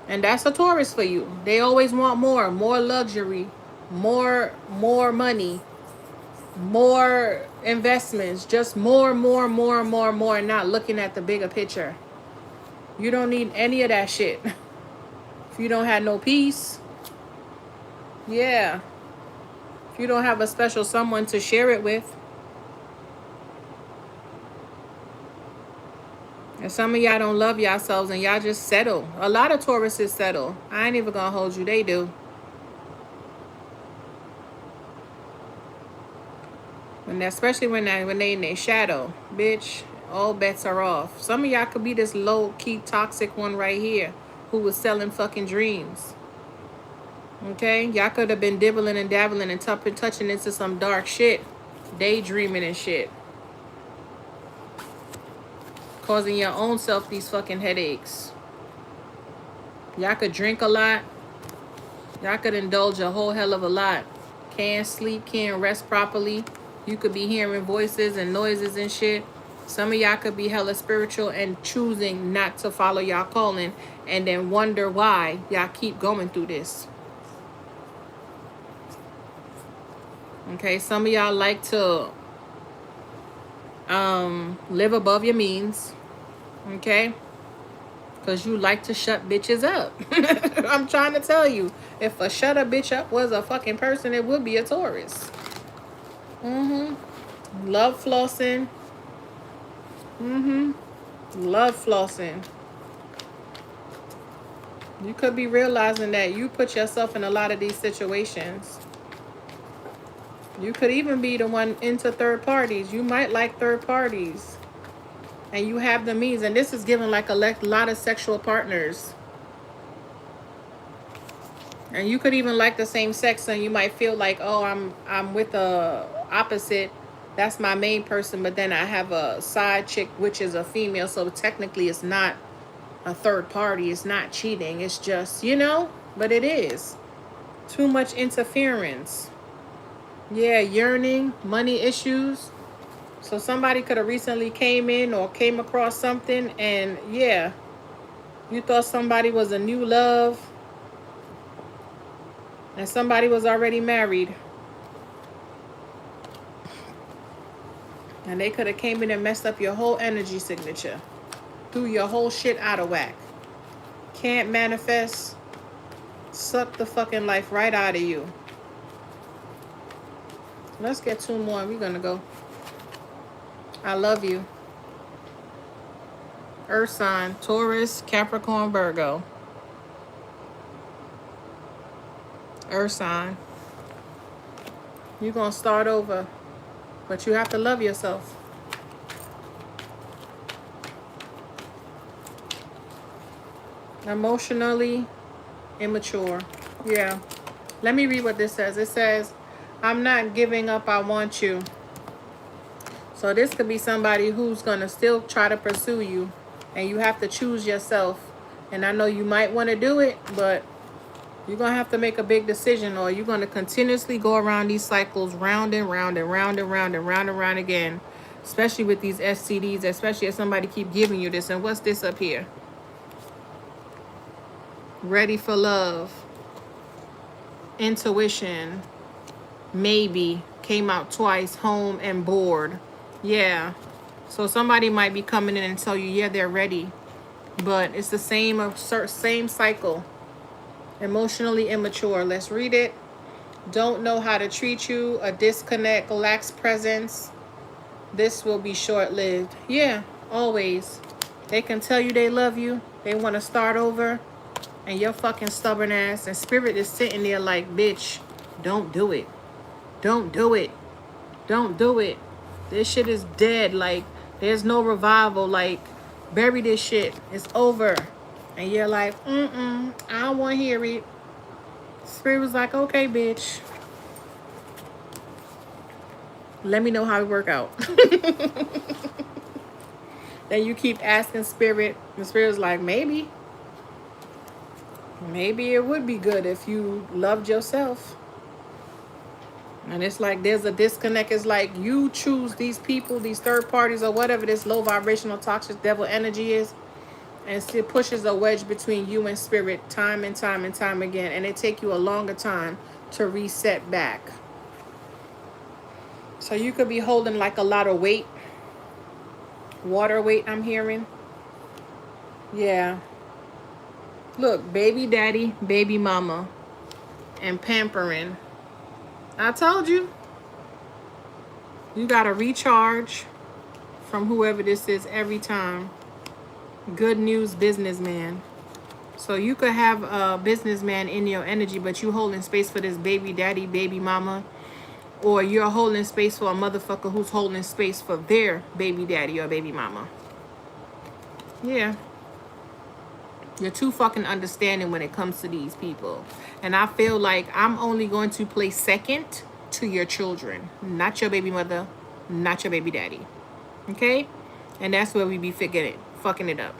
And that's a Taurus for you. They always want more. More luxury. More money. More investments. Just more. Not looking at the bigger picture. You don't need any of that shit. If you don't have no peace. Yeah. If you don't have a special someone to share it with. And some of y'all don't love yourselves and y'all just settle. A lot of Tauruses settle. I ain't even gonna hold you. They do. Especially when they in their shadow. Bitch, all bets are off. Some of y'all could be this low-key toxic one right here who was selling fucking dreams. Okay? Y'all could have been dibbling and dabbling and touching into some dark shit. Daydreaming and shit. Causing your own self these fucking headaches. Y'all could drink a lot. Y'all could indulge a whole hell of a lot. Can't sleep, can't rest properly. You could be hearing voices and noises and shit. Some of y'all could be hella spiritual and choosing not to follow y'all calling and then wonder why y'all keep going through this. Okay, some of y'all like to live above your means. Okay? Because you like to shut bitches up. I'm trying to tell you. If a shut a bitch up was a fucking person, it would be a Taurus. Love flossing. Love flossing. You could be realizing that you put yourself in a lot of these situations. You could even be the one into third parties. You might like third parties. And you have the means. And this is given like a lot of sexual partners. And you could even like the same sex. And you might feel like, oh, I'm with a opposite. That's my main person. But then I have a side chick, which is a female. So technically it's not a third party. It's not cheating. It's just, you know. But it is. Too much interference. Yeah, yearning, money issues. So somebody could have recently came in or came across something and yeah, you thought somebody was a new love and somebody was already married. And they could have came in and messed up your whole energy signature. Threw your whole shit out of whack. Can't manifest. Suck the fucking life right out of you. Let's get two more. We're going to go. I love you. Earth sign. Taurus, Capricorn, Virgo. Earth sign. You're going to start over. But you have to love yourself. Emotionally immature. Yeah. Let me read what this says. It says, I'm not giving up. I want you. So this could be somebody who's going to still try to pursue you, and you have to choose yourself. And I know you might want to do it, but you're going to have to make a big decision, or you're going to continuously go around these cycles round and round and round and round and round and round again, especially with these STDs, especially if somebody keep giving you this. And what's this up here? Ready for love. Intuition. Maybe. Came out twice. Home and bored. Yeah. So somebody might be coming in and tell you, yeah, they're ready. But it's the same cycle. Emotionally immature. Let's read it. Don't know how to treat you. A disconnect. Lacks presence. This will be short-lived. Yeah, always. They can tell you they love you. They want to start over. And your fucking stubborn ass and spirit is sitting there like, bitch, don't do it. Don't do it. Don't do it. This shit is dead. Like, there's no revival. Like, bury this shit. It's over. And you're like, I don't want to hear it. Spirit was like, okay, bitch. Let me know how it work out. Then you keep asking spirit. The spirit's like, maybe. Maybe it would be good if you loved yourself. And it's like there's a disconnect. It's like you choose these people, these third parties, or whatever this low vibrational toxic devil energy is. And it pushes a wedge between you and spirit time and time and time again. And it take you a longer time to reset back. So you could be holding like a lot of weight. Water weight, I'm hearing. Yeah. Look, baby daddy, baby mama, and pampering. I told you. You got to recharge from whoever this is every time. Good news businessman. So you could have a businessman in your energy, but you holding space for this baby daddy, baby mama. Or you're holding space for a motherfucker who's holding space for their baby daddy or baby mama. Yeah. You're too fucking understanding when it comes to these people. And I feel like I'm only going to play second to your children. Not your baby mother, not your baby daddy. Okay? And that's where we be fucking it up.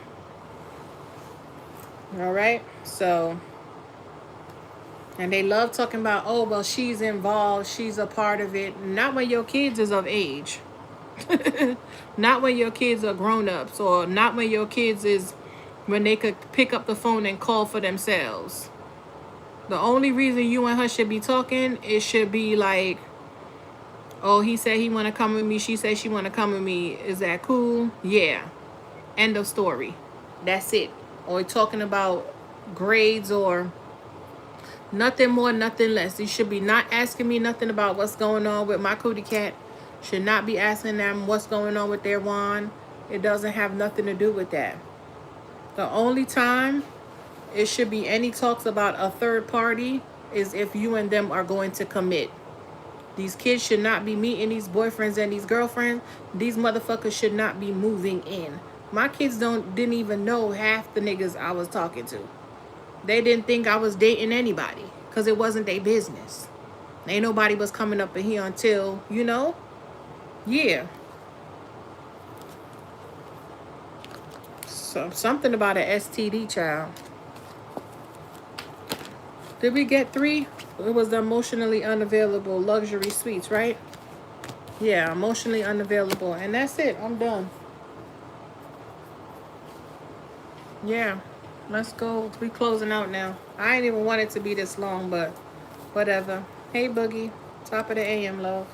Alright? So, and they love talking about, oh, well, she's involved, she's a part of it. Not when your kids is of age. Not when your kids are grown-ups, or not when your kids is when they could pick up the phone and call for themselves. The only reason you and her should be talking, it should be like, oh, he said he want to come with me, she said she want to come with me. Is that cool? Yeah. End of story. That's it. Or talking about grades or nothing more, nothing less. You should be not asking me nothing about what's going on with my cootie cat. Should not be asking them what's going on with their wand. It doesn't have nothing to do with that. The only time it should be any talks about a third party is if you and them are going to commit. These kids should not be meeting these boyfriends and these girlfriends. These motherfuckers should not be moving in. My kids didn't even know half the niggas I was talking to. They didn't think I was dating anybody because it wasn't their business. Ain't nobody was coming up in here until, yeah. So, something about an STD child. Did we get 3? It was the emotionally unavailable luxury suites, right? Yeah, emotionally unavailable. And that's it. I'm done. Yeah. Let's go. We closing out now. I ain't even want it to be this long, but whatever. Hey, Boogie. Top of the AM, love.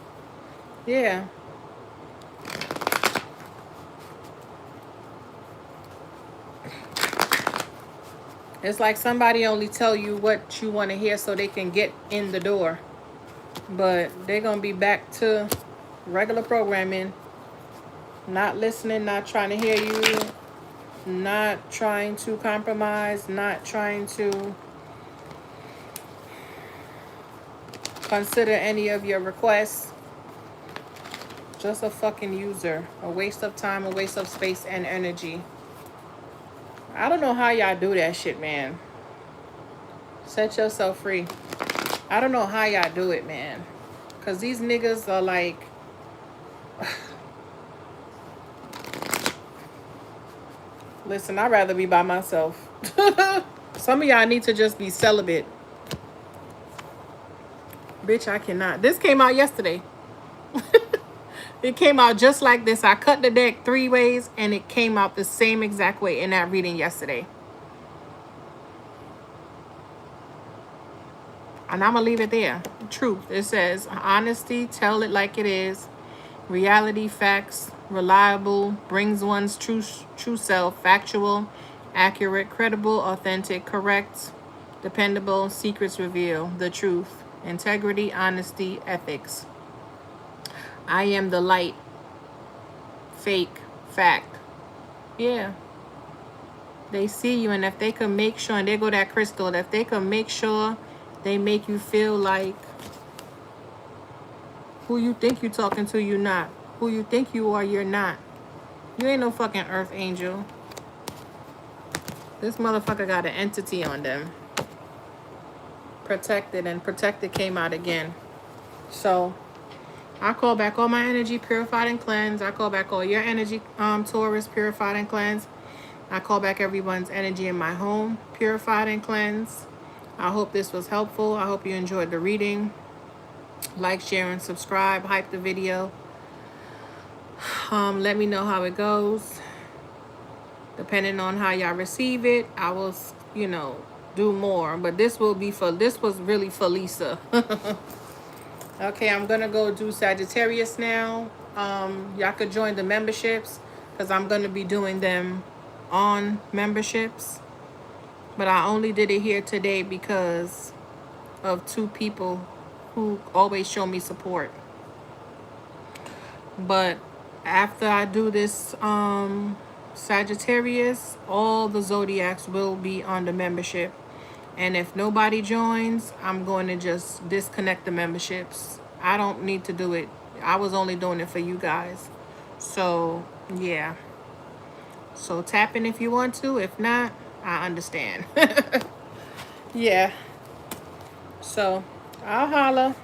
Yeah. It's like somebody only tell you what you want to hear so they can get in the door. But they're going to be back to regular programming. Not listening, not trying to hear you. Not trying to compromise. Not trying to consider any of your requests. Just a fucking user. A waste of time, a waste of space and energy. I don't know how y'all do that shit, man. Set yourself free. I don't know how y'all do it, man. Because these niggas are like... Listen, I'd rather be by myself. Some of y'all need to just be celibate. Bitch, I cannot. This came out yesterday. It came out just like this. I cut the deck 3 ways and it came out the same exact way in that reading yesterday. And I'm going to leave it there. Truth. It says honesty, tell it like it is. Reality, facts, reliable, brings one's true self, factual, accurate, credible, authentic, correct, dependable, secrets reveal, the truth, integrity, honesty, ethics. I am the light, fake, fact. Yeah. They see you, and if they can make sure, and they go that crystal, if they can make sure they make you feel like who you think you talking to, you not. Who you think you are, you're not. You ain't no fucking earth angel. This motherfucker got an entity on them. Protected, and protected came out again. So I call back all my energy, purified and cleansed. I call back all your energy, Taurus, purified and cleansed. I call back everyone's energy in my home, purified and cleansed. I hope this was helpful. I hope you enjoyed the reading. Like, share, and subscribe. Hype the video. Let me know how it goes. Depending on how y'all receive it, I will, do more. But this was really for Lisa. Okay, I'm gonna go do Sagittarius now. Y'all could join the memberships because I'm gonna be doing them on memberships. But I only did it here today because of 2 people who always show me support. But after I do this Sagittarius, all the zodiacs will be on the membership. And if nobody joins, I'm going to just disconnect the memberships. I don't need to do it. I was only doing it for you guys. So, yeah. So tap in if you want to. If not, I understand. Yeah. So, I'll holla.